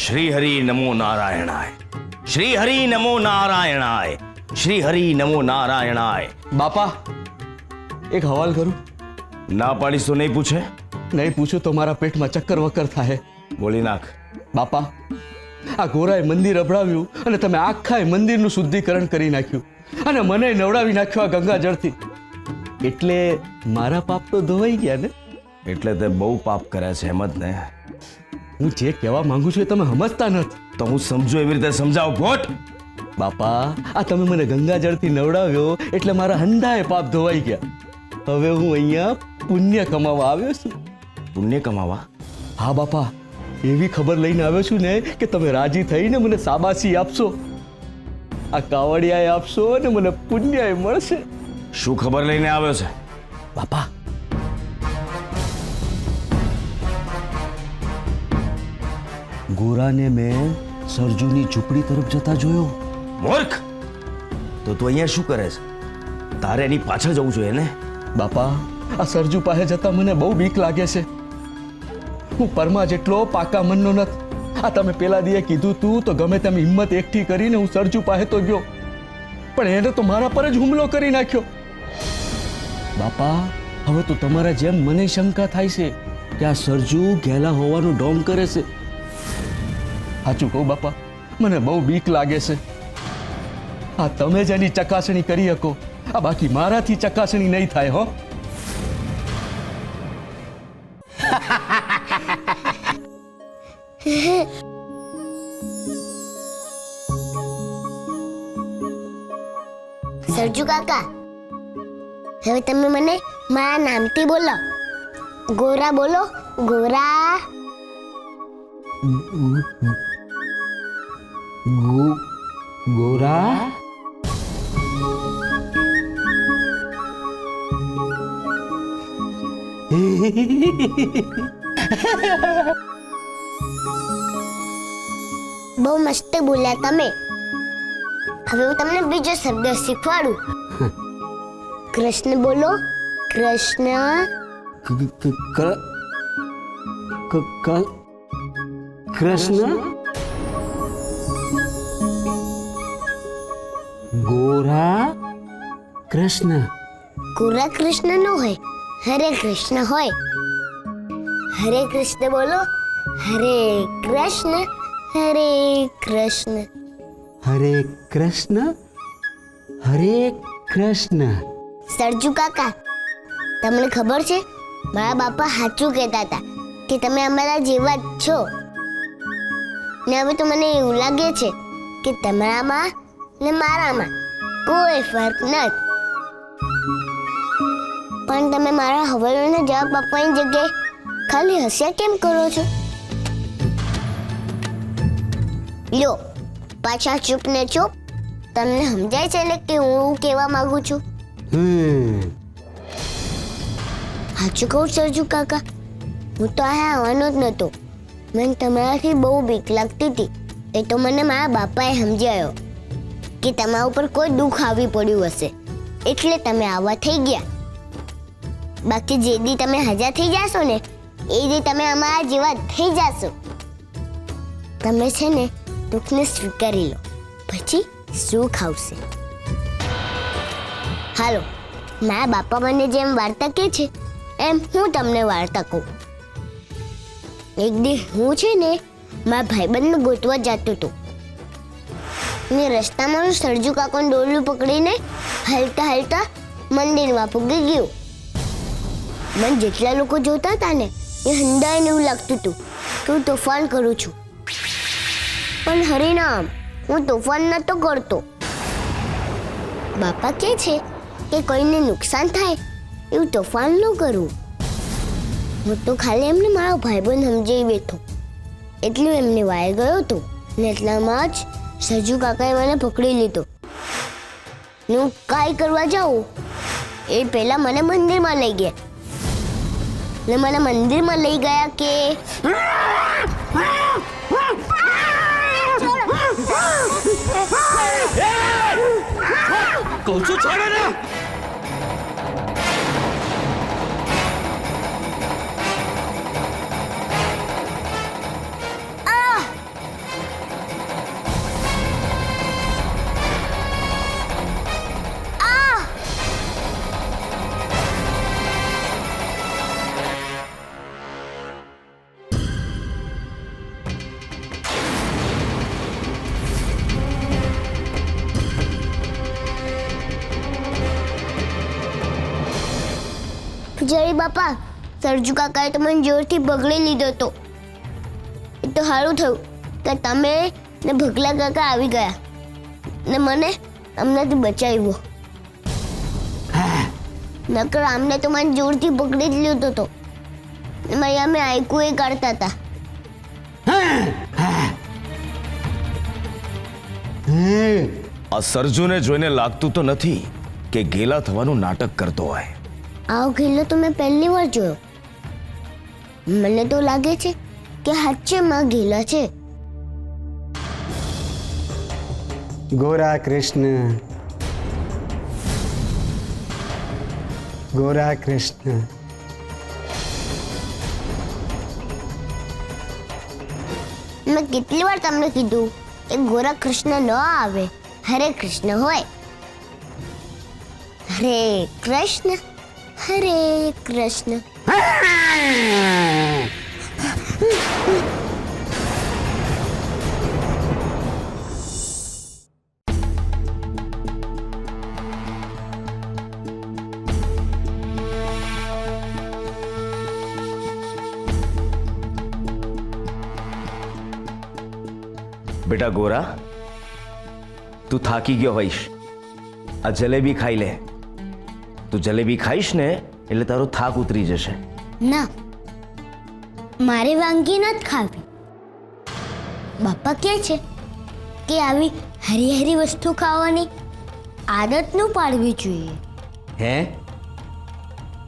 શ્રી હરિ નમો નારાયણાય, શ્રી હરિ નમો નારાયણાય, શ્રી હરિ નમો નારાયણાય. બાપા એક હવાલ કરું? ના પાડીશ તો નહીં પૂછે? નહીં પૂછું તો મારા પેટમાં ચક્કર વક્કર થાય. બોલી નાખ. બાપા આ ગોરાએ મંદિર અભડાવ્યું અને તમે આખા મંદિરનું શુદ્ધિકરણ કરી નાખ્યું અને મને નવડાવી નાખ્યો આ ગંગાજળથી. એટલે મારા પાપ તો ધોવાઈ ગયા ને? એટલે તે બહુ પાપ કર્યા છે એમ જ ને? હું જે કહેવા માંગુ છું એ તમે સમજતા નથી. તો હું સમજુ એવી રીતે સમજાવ ભોટ. બાપા આ તમે મને ગંગાજળથી નવડાવ્યો એટલે મારા હંધાએ પાપ ધોવાઈ ગયા. હવે હું અહીંયા પુણ્ય કમાવા આવ્યો છું. પુણ્ય કમાવા? હા બાપા, એવી ખબર લઈને આવ્યો છું ને કે તમે રાજી થઈને મને શાબાશી આપશો, આ કાવડિયાએ આપશો ને મને પુણ્યય મળશે. શું ખબર લઈને આવ્યો છે? બાપા ગોરાને મેં સરજુની ઝૂંપડી તરફ જતા જોયો. મૂર્ખ! તો તું અહીંયા શું કરે છે? તારે એની પાછળ જવું જોઈએ ને? બાપા આ સરજુ પાસે જતા મને બહુ બીક લાગે છે. હું પરમા જેટલો પાકા મનનો નથી. આ તમે પેલા દીએ કીધું તું તો ગમે તેમ હિંમત એકઠી કરીને હું સરજુ પાસે તો ગયો, પણ એને તો મારા પર જ હુમલો કરી નાખ્યો. બાપા હવે તો તમારા જેમ મને શંકા થાય છે કે આ સરજુ ઘેલા હોવાનું ઢોંગ કરે છે. સાચું કહું બાપા, મને બહુ બીક લાગે છે. આ તમે જ એની ચકાસણી કરી શકો, આ બાકી મારાથી ચકાસણી નહીં થાય હો. સરજુ કાકા, હવે તમે મને મારા નામથી બોલો. ગોરા બોલો, ગોરા. ગોરા બહુ મસ્ત બોલ્યા તમે. હવે હું તમને બીજો શબ્દ શીખવાડું. કૃષ્ણ બોલો, કૃષ્ણ. કૃષ્ણ ગોરા કૃષ્ણ. ગોરા કૃષ્ણ નો હોય, હરે કૃષ્ણ હોય. હરે કૃષ્ણ બોલો, હરે કૃષ્ણ, હરે કૃષ્ણ. હરે કૃષ્ણ હરે કૃષ્ણ. સરજુ કાકા, તમને ખબર છે મારા બાપા સાચું કહેતા હતા કે તમે અમારા જેવા જ છો. ને હવે તો મને એવું લાગે છે કે તમારામાં ને મારામાં કોઈ ફરક નથી. પણ તમે મારા સવાલોના જવાબ આપવાની જગ્યાએ ખાલી હસ્યા કેમ કરો છો? લ્યો, પાછા ચૂપ ને ચૂપ. તમને સમજાય છે ને કે હું કહેવા માંગુ છું? સાચું કહું સરજુ કાકા, હું તો આ આવવાનો જ નહોતો. મને તમારાથી બહુ બીક લાગતી હતી. એ તો મને મારા બાપાએ સમજાયો કે તમારા ઉપર કોઈ દુઃખ આવી પડ્યું હશે એટલે તમે આવા થઈ ગયા. બાકી જે દી તમે હાજર થઈ જાશો ને એ દી તમે અમારા જેવા થઈ જાશો. તમે છે ને દુઃખને સ્વીકારી લો, પછી સુખ આવશે. હાલો, મારા બાપા મને જેમ વાર્તા કહે છે એમ હું તમને વાર્તા કહું. એક દી હું છે ને મારા ભાઈબંધને ગોતવા જતો હતો ને રસ્તામાં હું સરજુ કાકાનું ડોલું પકડીને હાલતા હાલતા મંદિરમાં પૂગી ગયો. મને જેટલા લોકો જોતા હતા ને એ હંધાઈને એવું લાગતું હતું કે હું તોફાન કરું છું. પણ હરિનામ, હું તોફાન નતો કરતો. બાપા કહે છે કે કોઈને નુકસાન થાય એવું તોફાન ન કરવું. હું તો ખાલી એમને મારો ભાઈબંધ સમજાવી બેઠો. એટલું એમને વાય ગયો હતો ને એટલામાં જ સરજુ કાકાએ મને પકડી લીધો. ને હું કાંઈ કરવા જાઉં એ પહેલા મને મંદિરમાં લઈ ગયા. ને મને મંદિરમાં લઈ ગયા કે કહું છું છોડો ને. જય બાપા, સરજુ કાકાએ તો મને જોરથી પકડી લીધો હતો. એ તો સારું થયું કે તમે ને ભગલા કાકા આવી ગયા ને મને અમનાથી બચાવ્યો. નકર આમને તો મને જોરથી પકડી જ લીધો હતો. મારી અમે આયકું એ કાઢતા હતા. આ સરજુને જોઈને લાગતું તો નથી કે ગેલા થવાનું નાટક કરતો હોય. આવો ગેલો તો મેં પહેલી વાર જોયો. મને તો લાગે છે કે હાચેમાં ગેલા છે. ગોરા કૃષ્ણ, ગોરા કૃષ્ણ. મેં કેટલી વાર તમને કીધું કે ગોરા કૃષ્ણ ન આવે, હરે કૃષ્ણ હોય. હરે કૃષ્ણ, હરે કૃષ્ણ. બેટા ગોરા, તું થાકી ગયો હોઈશ. આ જલેબી ખાઈ લે. તું જલેબી ખાઈશ ને એટલે તારો થાક ઉતરી જશે. ના, મારે વાનગી નથી ખાવી. બાપા કહે છે કે આવી હરી હરી વસ્તુ ખાવાની આદત ન પાડવી જોઈએ. હે,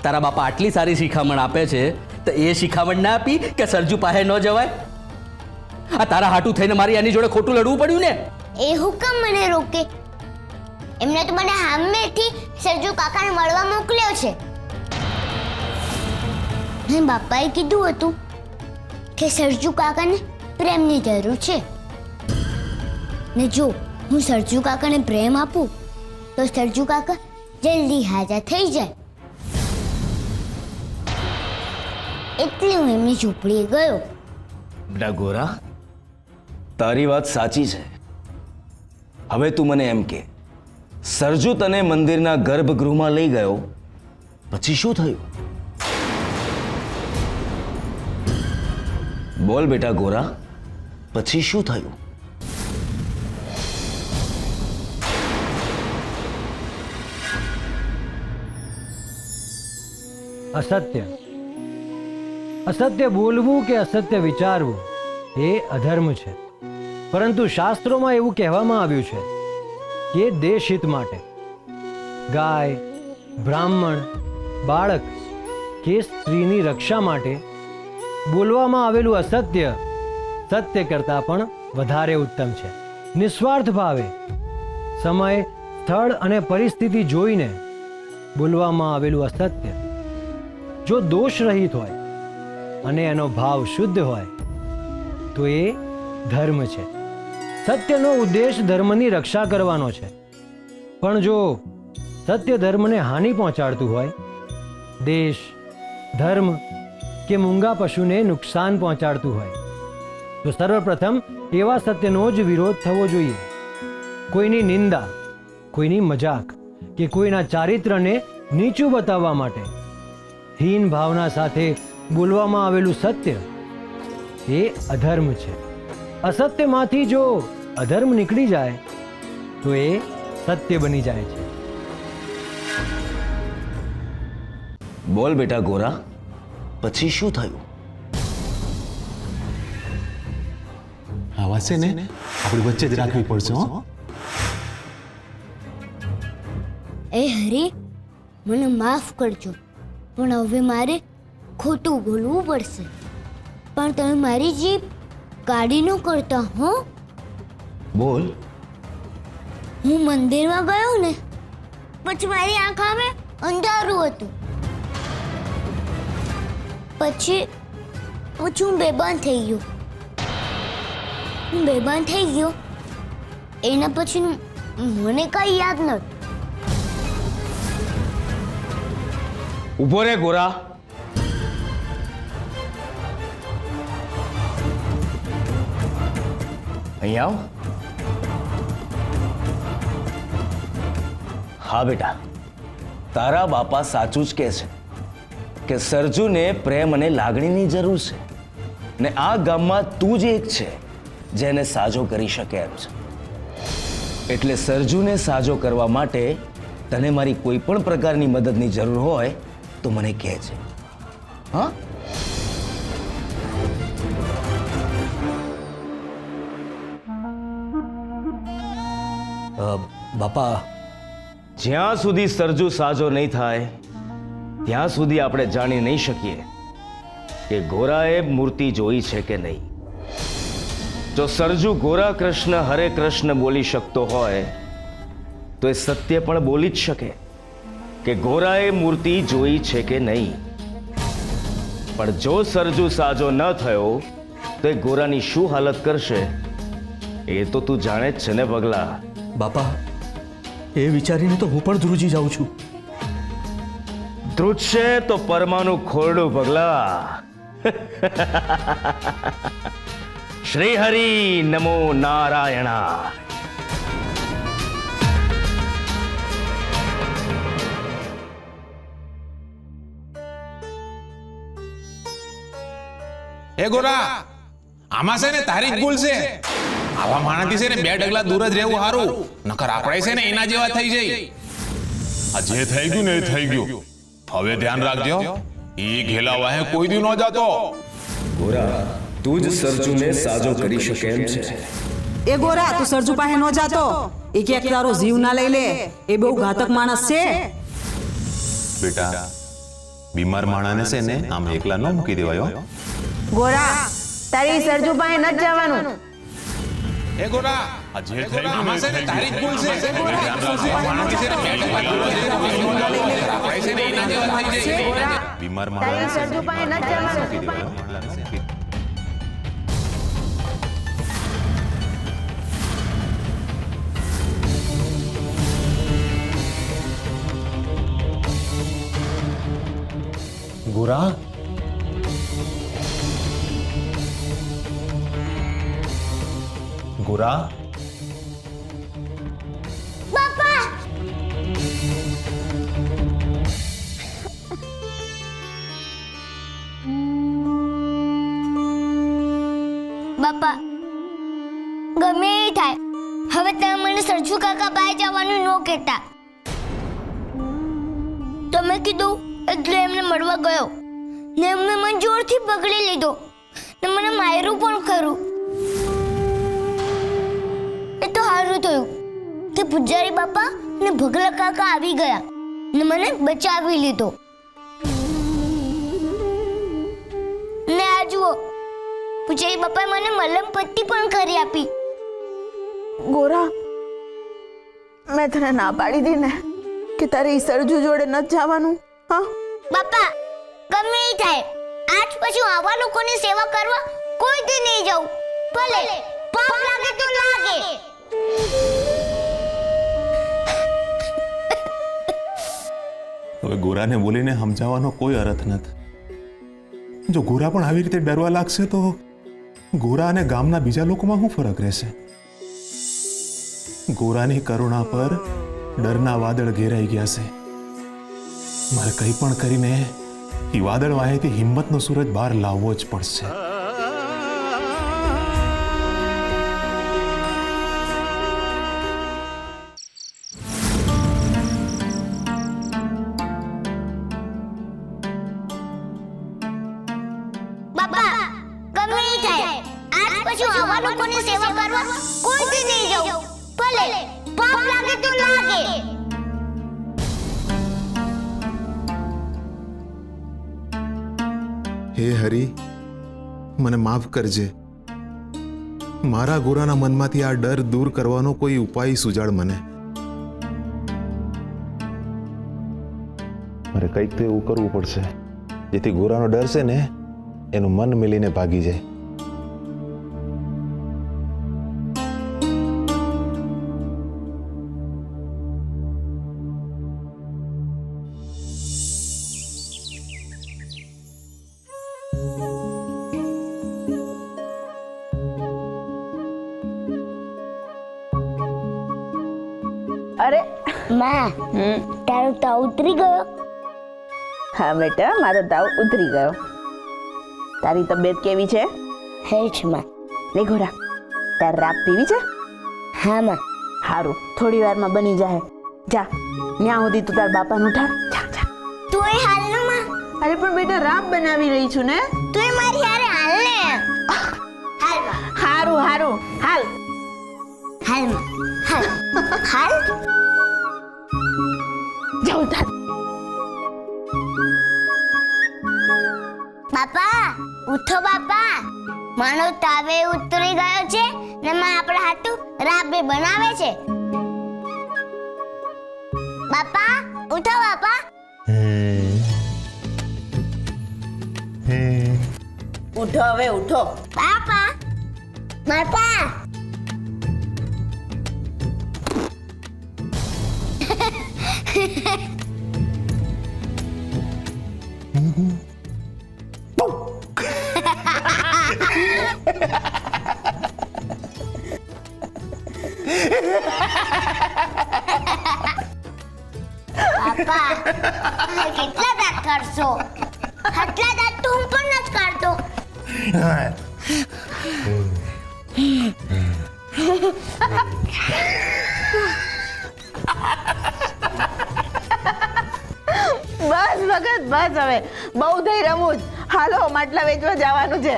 તારા બાપા આટલી સારી શિખામણ આપે છે તો એ શિખામણ ના આપી કે સરજુ પાસે ન જવાય? આ તારા હાટું થઈને મારી એની જોડે ખોટું લડવું પડ્યું ને. એ હુકમ મને રોકે? એમને તો મને સામેથી સરજુ કાકાને મળવા મોકલ્યો છે. ને બાપાએ કીધું હતું કે સરજુ કાકાને પ્રેમની જરૂર છે, ને જો હું સરજુ કાકાને પ્રેમ આપું તો સરજુ કાકા જલ્દી હાજર થઈ જાય. એટલે હું એમની ઝૂંપડીએ ગયો. બેટા ગોરા, તારી વાત સાચી છે. હવે તું મને એમ કે, સરજુ તને મંદિરના ગર્ભગૃહમાં લઈ ગયો પછી શું થયું? બોલ બેટા ગોરા, પછી શું થયું? અસત્ય અસત્ય બોલવું કે અસત્ય વિચારવું એ અધર્મ છે. પરંતુ શાસ્ત્રોમાં એવું કહેવામાં આવ્યું છે કે દેશહિત માટે ગાય, બ્રાહ્મણ, બાળક કે સ્ત્રીની રક્ષા માટે બોલવામાં આવેલું અસત્ય સત્ય કરતાં પણ વધારે ઉત્તમ છે. નિસ્વાર્થ ભાવે સમય, સ્થળ અને પરિસ્થિતિ જોઈને બોલવામાં આવેલું અસત્ય જો દોષ રહિત હોય અને એનો ભાવ શુદ્ધ હોય તો એ ધર્મ છે. સત્યનો ઉદ્દેશ ધર્મની રક્ષા કરવાનો છે. પણ જો સત્ય ધર્મને હાનિ પહોંચાડતું હોય, દેશ, ધર્મ કે મૂંગા પશુને નુકસાન પહોંચાડતું હોય, તો સર્વપ્રથમ એવા સત્યનો જ વિરોધ થવો જોઈએ. કોઈની નિંદા, કોઈની મજાક કે કોઈના ચારિત્રને નીચું બતાવવા માટે હીન ભાવના સાથે બોલવામાં આવેલું સત્ય એ અધર્મ છે. અસત્યમાંથી જો અધર્મ નીકળી જાય તો એ સત્ય બની જાય છે. બોલ બેટા ગોરા, પછી શું થયું? આ વાત છે ને આપણી વચ્ચે જ રાખવી પડશે. હો, એ હરી, મને માફ કરજો, પણ હવે મારે ખોટું બોલવું પડશે. પણ તમે મારી જીભ કાઢી ન કરતા હો. બોલ. હું મંદિરમાં ગયો ને પછી મારી આંખ સામે અંધારું હતું. પછી હું બેભાન થઈ ગયો. હું બેભાન થઈ ગયો એના પછી મને કઈ યાદ નહોતું. ઉભો રે ગોરા. અહીંયા આવ. હા બેટા, તારા બાપા સાચું જ કહે છે કે સરજુને પ્રેમ અને લાગણીની જરૂર છે, ને આ ગામમાં તું જ એક છે જેને સાજો કરી શકે એમ છે. એટલે સરજુને સાજો કરવા માટે તને મારી કોઈ પણ પ્રકારની મદદની જરૂર હોય તો મને કહેજે. હા, બાપા, જ્યાં સુધી સરજુ સાજો નહીં થાય ત્યાં સુધી આપણે જાણી નહીં શકીએ કે ગોરાએ મૂર્તિ જોઈ છે કે નહીં. જો સરજુ ગોરા કૃષ્ણ હરે કૃષ્ણ બોલી શકતો હોય તો એ સત્ય પણ બોલી જ શકે કે ગોરાએ મૂર્તિ જોઈ છે કે નહીં. પણ જો સરજુ સાજો ન થયો તો એ ગોરાની શું હાલત કરશે એ તો તું જાણે જ છે ને પગલા. બાપા, એ વિચારીને તો હું પણ ધ્રુજી જાઉં છું. ધ્રુજશે તો પરમાનું ખોરડું પગલા. શ્રી હરિ નમો નારાયણા. એ ગોરા, આમાં છે ને તારી જ ભૂલ છે. આવા માણસથી છે ને 2 ડગલા દૂર જ રહેવું સારું, નકર આપણે છે ને એના જેવા થઈ જઈ. આ જે થઈ ગયું ને એ થઈ ગયું. હવે ધ્યાન રાખજો, ઈ ઘેલા વાહે કોઈ દી ન જાતો. ગોરા, તું જ સરજુને સાજો કરી શકે એમ છે. એ ગોરા તું સરજુ પાસે ન જાતો. એ ક્યાંક તારો જીવ ના લઈ લે. એ બહુ ઘાતક માણસ છે. બેટા, બીમાર માણાને છે ને આમ એકલા ન મૂકી દેવાયો. ગોરા, તારી સરજુ પાસે ન જવાનું. એ ગોરા, આ જે થઈ ગયું આમાં છે ને તારી જ ભૂલ છે. ધ્યાન રાખજો, માણસથી છે ને 2 ડગલા દૂર જ રહેવું, આપણે છે ને એના જેવા થઈ જઈ. બીમાર તારી માણાને સરજુ પાસે ન જવાનું. ગોરા, ગોરા, બાપા બાપા ગમે એ થાય, હવે તમે મને સરજુ કાકા પાસે જવાનું ન કહેતા. તમે કીધું એટલે એમને મળવા ગયો ને એમને મને જોરથી પકડી લીધો ને મને માર્યું પણ ખરું. એ તો સારું થયું કે પૂજારી બાપા ને ભગલા કાકા આવી ગયા ને મને બચાવી લીધો. ને આ જુઓ, પૂજારી બાપાએ મને મલમ પટ્ટી પણ કરી આપી. ગોરા, મેં તને ના પાડી દી ને કે તારે ઈ સરજુ જોડે ન જવાનું. હા બાપા ગમે એ થાય, આજ પછી આવા લોકોની સેવા કરવા કોઈ દી નહીં જાઉં. ભલે પાપ લાગે તો લાગે. હવે ગોરાને બોલીને સમજાવવાનો કોઈ અર્થ નથી. જો ગોરા પણ આવી રીતે ડરવા લાગશે તો ગોરા અને ગામના બીજા લોકોમાં શું ફરક રહેશે? ગોરાની કરુણા પર ડરના વાદળ ઘેરાઈ ગયા છે. મારે કંઈ પણ કરીને એ વાદળ વાહેથી હિંમતનો સૂરજ બહાર લાવવો જ પડશે. બાપા ગમે એ થાય, આજ પછી આવા લોકોની સેવા કરવા કોઈ દી નહીં જાઉં. ભલે પાપ લાગે તો લાગે. હે હરિ, મને માફ કરજે. મારા ગોરાના મનમાંથી આ ડર દૂર કરવાનો કોઈ ઉપાય સુજાડ મને. મારે કંઈક તો એવું કરવું પડશે જેથી ગોરાનો ડર છે ને એનું મન મિલીને ભાગી જાય. અરે માં, તારો તાવ ઉતરી ગયો? હા બેટા, મારો તાવ ઉતરી ગયો. તારી તબિયત કેવી છે? હેઠ માં. લે ઘોડા, તાર રાપ પીવી છે? હા માં. હારું, થોડી વારમાં બની જાય. જા, ન્યા સુધી તું તાર બાપાનું ઉઠાડ. જા જા. તું એ હાલ ને માં. અરે પણ બેટા, રાપ બનાવી રહી છું ને. તું એ મારી હારે હાલ ને. હાલ માં. હારું હારું, હાલ. હાલ માં. હાલ. હાલ. જાઉં તાર. બાપા ઉઠો બાપા, માનો તાવે ઉતરી ગયો છે ને માં આપણા હાટુ રાબે બનાવે છે. બાપા ઉઠો બાપા. ઉઠો હવે, ઉઠો. બાપા બાપા. કાકા કેટલા દાંત કાઢશો? આટલા દાંત તો હું પણ નથી કાઢતો. બસ ભગત બસ, હવે બહુ થઈ રમૂજ. હાલો માટલા વેચવા જવાનું છે.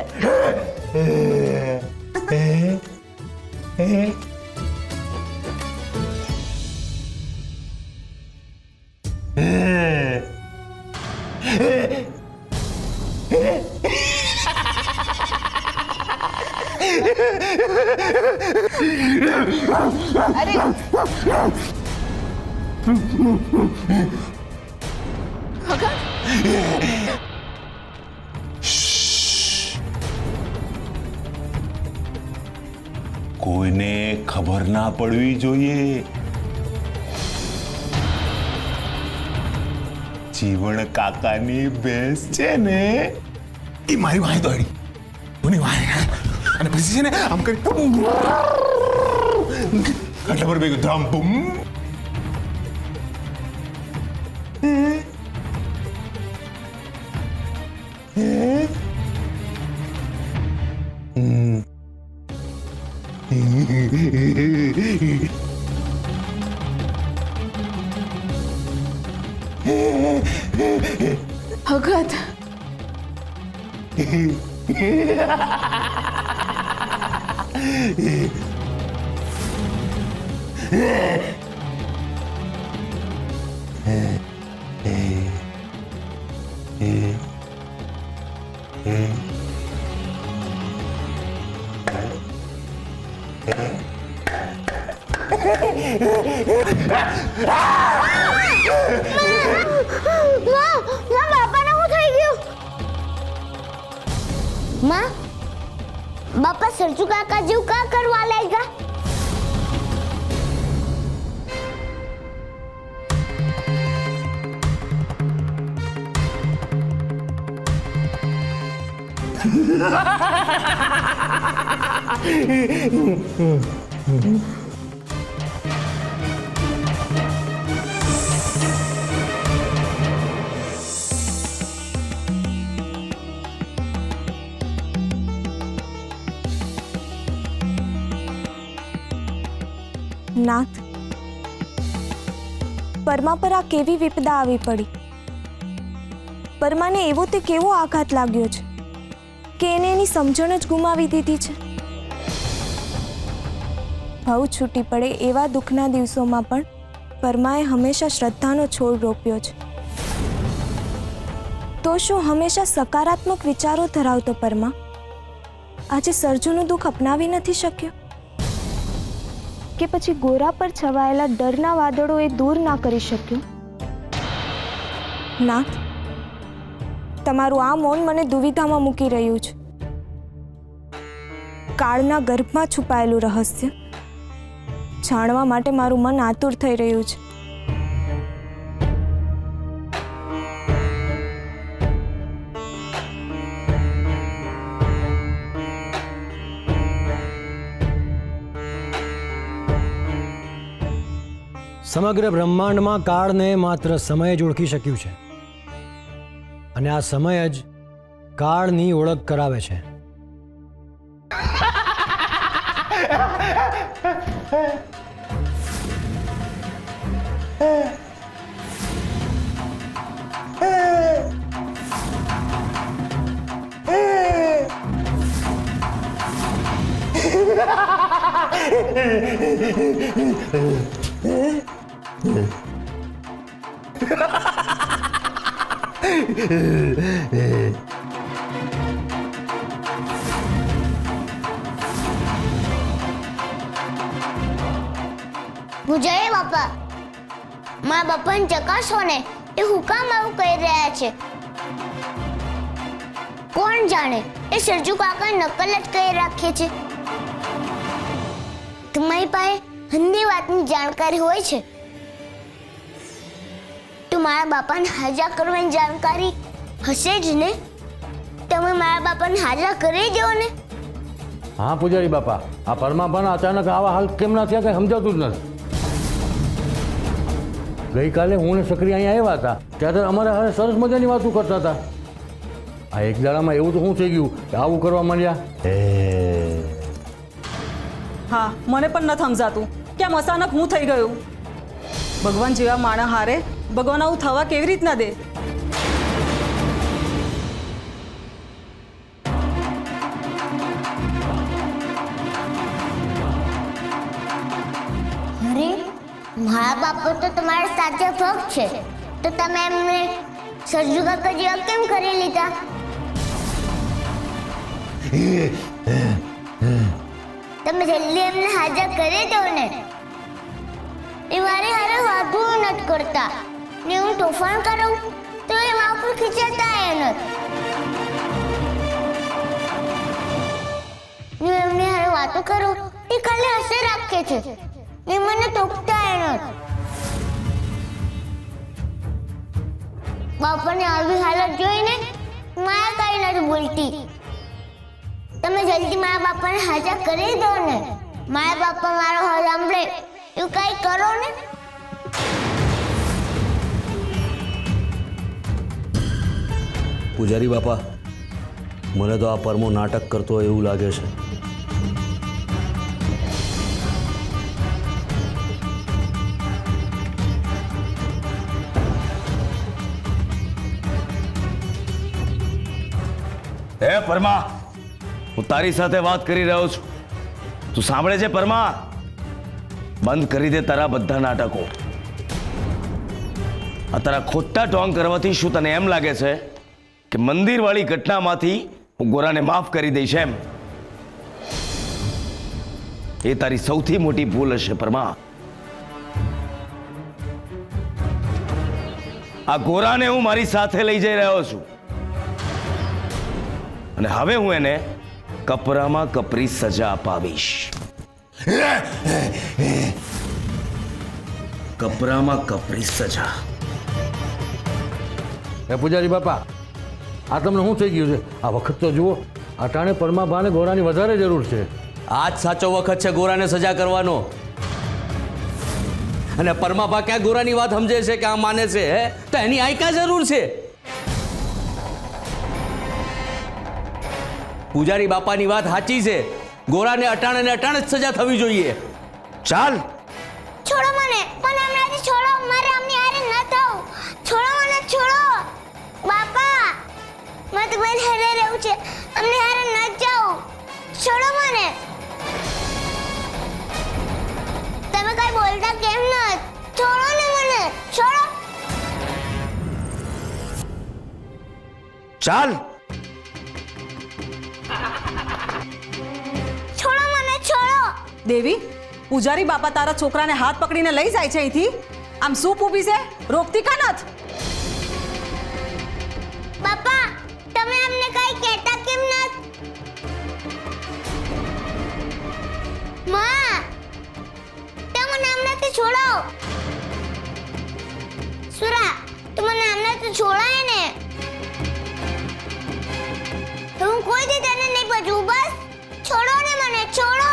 અરે કોઈને ખબર ના પડવી જોઈએ. જીવણ કાકાની ભેંસ છે ને એ મારી વાહી દોડી કોની વાહી અને પછી છે ને આમ કરી આટલા પર ભેગું ધમ બુમ. ભગત માં, બાપા સરજુ કાકા જેવું કા કરવા લાગ્યા? નાથ, પરમા પર આ કેવી વિપદા આવી પડી? પરમાને એવો તે કેવો આઘાત લાગ્યો છે કે એને એની સમજણ જ ગુમાવી દીધી છે. ભવ છૂટી પડે એવા દુઃખના દિવસોમાં પણ પરમાએ હંમેશા શ્રદ્ધાનો છોડ રોપ્યો છે. તો શું હંમેશા સકારાત્મક વિચારો ધરાવતો પરમા આજે સરજુનું દુઃખ અપનાવી નથી શક્યો? કે પછી ગોરા પર છવાયેલા ડરના વાદળો એ દૂર ના કરી શક્યું? નાથ, તમારું આ મૌન મને દુવિધામાં મૂકી રહ્યું છે. કાળના ગર્ભમાં છુપાયેલું રહસ્ય જાણવા માટે મારું મન આતુર થઈ રહ્યું છે. સમગ્ર બ્રહ્માંડમાં કાળને માત્ર સમય જ ઓળખી શક્યું છે અને આ સમય જ કાળની ઓળખ કરાવે છે. જય બાપા, મારા બાપાને ચકાસો ને, એ હુકામ આવું કહી રહ્યા છે. કોણ જાણે એ સરજુ કાકા નકલ જ કહી રાખે છે. તમારી પાસે હિન્દી વાતની જાણકારી હોય છે તો મારા બાપાને હાજા કરવાની જાણકારી હશે જ ને? તમે મારા બાપાને હાજા કરી દો ને. હા પૂજારી બાપા, આ પરમાભાના અચાનક આવા હાલ કેમ ના થયા કઈ સમજાતું જ નથી. ગઈકાલે હું ને સક્રિય અહીંયા આવ્યા હતા ત્યારે અમારા હારે સરસ મજાની વાતો કરતા હતા. આ એક દાડામાં એવું તો શું થઈ ગયું કે આવું કરવા માંડ્યા? હા, મને પણ ન સમજાતું કે આમ અચાનક હું થઈ ગયું. ભગવાન જેવા માણસ હારે ભગવાન આવું થવા કેવી રીતના દે? અરે મારા બાપા તો તમારા સાચા ભક્ત છે, તો તમે એમને સરજુ કાકા જેવા કેમ કરી લીધા? તમે જલ્દી એમને હાજર કરી દો ને. એ મારે હારે વાતું નથી કરતા ને હું તોફાન કરું તો એ મારા પર ખીચાતા એ નથી. હું એમની હારે વાતો કરું એ ખાલી હસે રાખે છે ને મને ટોકતા એ નથી. બાપાની આવી હાલત જોઈને મારા કઈ નથી બોલતી. તમે જલ્દી મારા બાપાને હાજર કરી દો ને. મારા બાપા મારો હાલ સાંભળે એવું કઈ કરો ને. પૂજારી બાપા, મને તો આ પરમો નાટક કરતો હોય એવું લાગે છે. હે પરમા, હું તારી સાથે વાત કરી રહ્યો છું. તું સાંભળે છે પરમા? બંધ કરી દે તારા બધા નાટકો. આ તારા ખોટા ઢોંગ કરવાથી શું તને એમ લાગે છે કે મંદિર વાળી ઘટનામાંથી હું ગોરાને માફ કરી દઈશ એમ? એ તારી સૌથી મોટી ભૂલ હશે પરમા. આ ગોરાને હું મારી સાથે લઈ જઈ રહ્યો છું અને હવે હું એને કપરામાં કપરી સજા અપાવીશ. કપરામાં કપરી સજા. હે પૂજારી બાપા, આ તમને શું થઈ ગયું છે? આ વખત તો જુઓ, અટાણે પરમાભાને ગોરાની વધારે જરૂર છે. આ જ સાચો વખત છે ગોરાને સજા કરવાનો. અને પરમાભા ક્યાં ગોરાની વાત સમજે છે કે આ માને છે? હે, તો એની આઈ ક્યાં જરૂર છે? પૂજારી બાપાની વાત સાચી છે. ગોરાને અટાણે ને અટાણે જ સજા થવી જોઈએ. ચાલ છોડો મને, મને હમણાંથી છોડો. મારે અમને હારે ન થાવ. છોડો મને, છોડો. બાપા, મારે તો બેન હારે રહેવું છે. અમને હારે ન જાઓ. છોડો મને. તમે કઈ બોલતા કેમ નથી? છોડો ને મને, છોડો. ચાલ છોડો મને, છોડો. દેવી, પૂજારી બાપા તારા છોકરાને હાથ પકડીને લઈ જાય છે અહીંથી. આમ શું પૂપી છે? રોકતી કા નથી? બાપા, તમે અમને કઈ કહેતા કેમ નથી? માં, તમે અમને છોડો. સુરા, તું મને અમને છોડાય ને. હું કોઈ દી તને નહીં બચું. બસ છોડો ને મને, છોડો.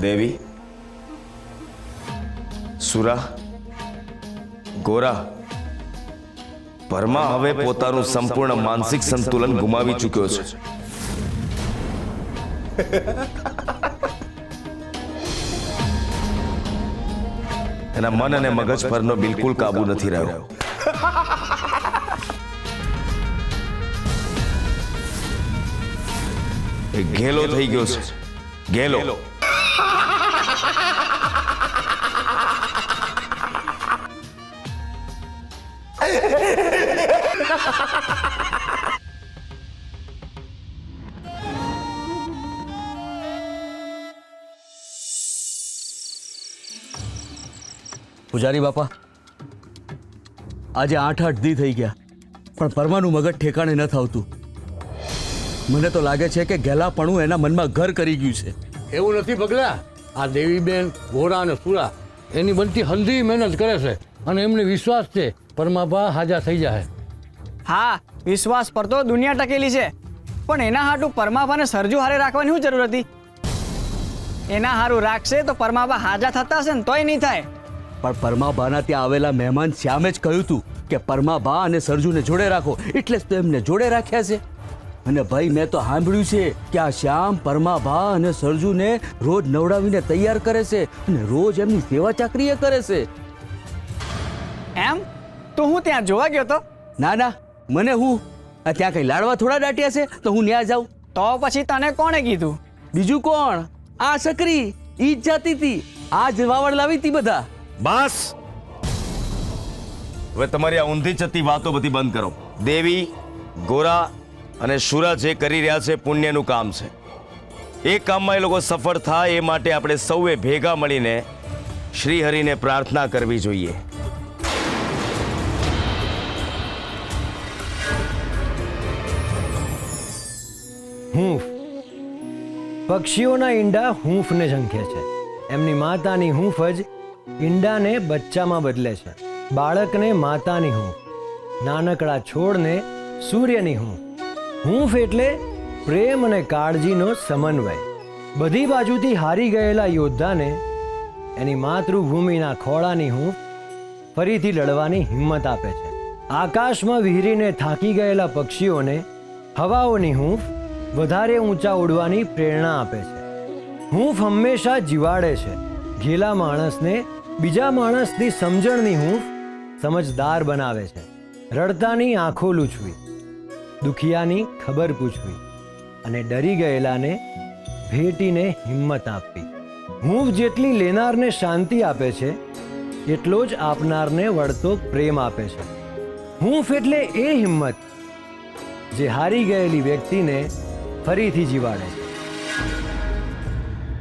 દેવી, સુરા, ગોરા, પરમા હવે પોતાનું સંપૂર્ણ માનસિક સંતુલન ગુમાવી ચૂક્યો છે. એના મન અને મગજ પરનો બિલકુલ કાબુ નથી રહ્યો. એ ઘેલો થઈ ગયો છે. ઘેલો. પૂજારી બાપા, આજે 8 દી થઈ ગયા પણ પરમાનું મગજ ઠેકાણે નથી આવતું. મને તો લાગે છે કે ગેલાપણું એના મનમાં ઘર કરી ગયું છે. એવું નથી પગલા. આ દેવીબેન, ગોરા અને સુરા એની બનતી હંધી મહેનત કરે છે અને એમને વિશ્વાસ છે પરમાબા હાજા થઈ જાય. હા, વિશ્વાસ પર તો દુનિયા ટકેલી છે, પણ એના હાટું પરમાભાને સરજુ હારે રાખવાની શું જરૂર હતી? એના હારું રાખશે તો પરમાભા હાજા થતા હશે ને તોય નહીં થાય. પણ પરમાભાના ત્યાં આવેલા મહેમાન શ્યામે જ કહ્યું હતું કે પરમાભા અને સરજુને જોડે રાખો, એટલે જ તો એમને જોડે રાખ્યા છે. અને ભાઈ મેં તો સાંભળ્યું છે કે આ શ્યામ પરમાભા અને સરજુને રોજ નવડાવીને તૈયાર કરે છે અને રોજ એમની સેવા ચાકરીએ કરે છે. એમ તો હું ત્યાં જોવા ગયો તો. ના ના, મને હું ત્યાં કઈ લાડવા થોડા દાટ્યા છે તો હું ન્યા જાઉં? તો પછી તને કોણે કીધું? બીજું કોણ? આ સકરી ઈ જ જાતી હતી, આ જ વાવડ લાવી હતી બધા. બસ, હવે તમારી આ ઊંધી ચત્તી વાતો બધી બંધ કરો. દેવી, ગોરા અને શુરા જે કરી રહ્યા છે પુણ્યનું કામ છે. એ કામમાં એ લોકો સફળ થાય એ માટે આપણે સૌએ ભેગા મળીને શ્રીહરિને પ્રાર્થના કરવી જોઈએ. હૂંફ. પક્ષીઓના ઈંડા હૂંફને ઝંખે છે. એમની માતાની હૂંફ જ ઈંડાને બચ્ચામાં બદલે છે. બાળકને માતાની હૂંફ, નાનકડા છોડને સૂર્યની હૂંફ. હૂંફ એટલે પ્રેમ અને કાળજીનો સમન્વય. બધી બાજુથી હારી ગયેલા યોદ્ધાને એની માતૃભૂમિના ખોળાની હૂંફ ફરીથી લડવાની હિંમત આપે છે. આકાશમાં વિહરીને થાકી ગયેલા પક્ષીઓને હવાઓની હૂંફ વધારે ઊંચા ઉડવાની પ્રેરણા આપે છે. હૂંફ હંમેશા જીવાડે છે. ઘેલા માણસને બીજા માણસની સમજણની હૂંફ સમજદાર બનાવે છે. રડતાની આંખો લૂછવી, દુખિયાની ખબર પૂછવી અને ડરી ગયેલાને ભેટીને હિંમત આપવી. હૂંફ જેટલી લેનારને શાંતિ આપે છે એટલો જ આપનારને વળતો પ્રેમ આપે છે. હૂંફ એટલે એ હિંમત જે હારી ગયેલી વ્યક્તિને ફરીથી જીવાડે છે.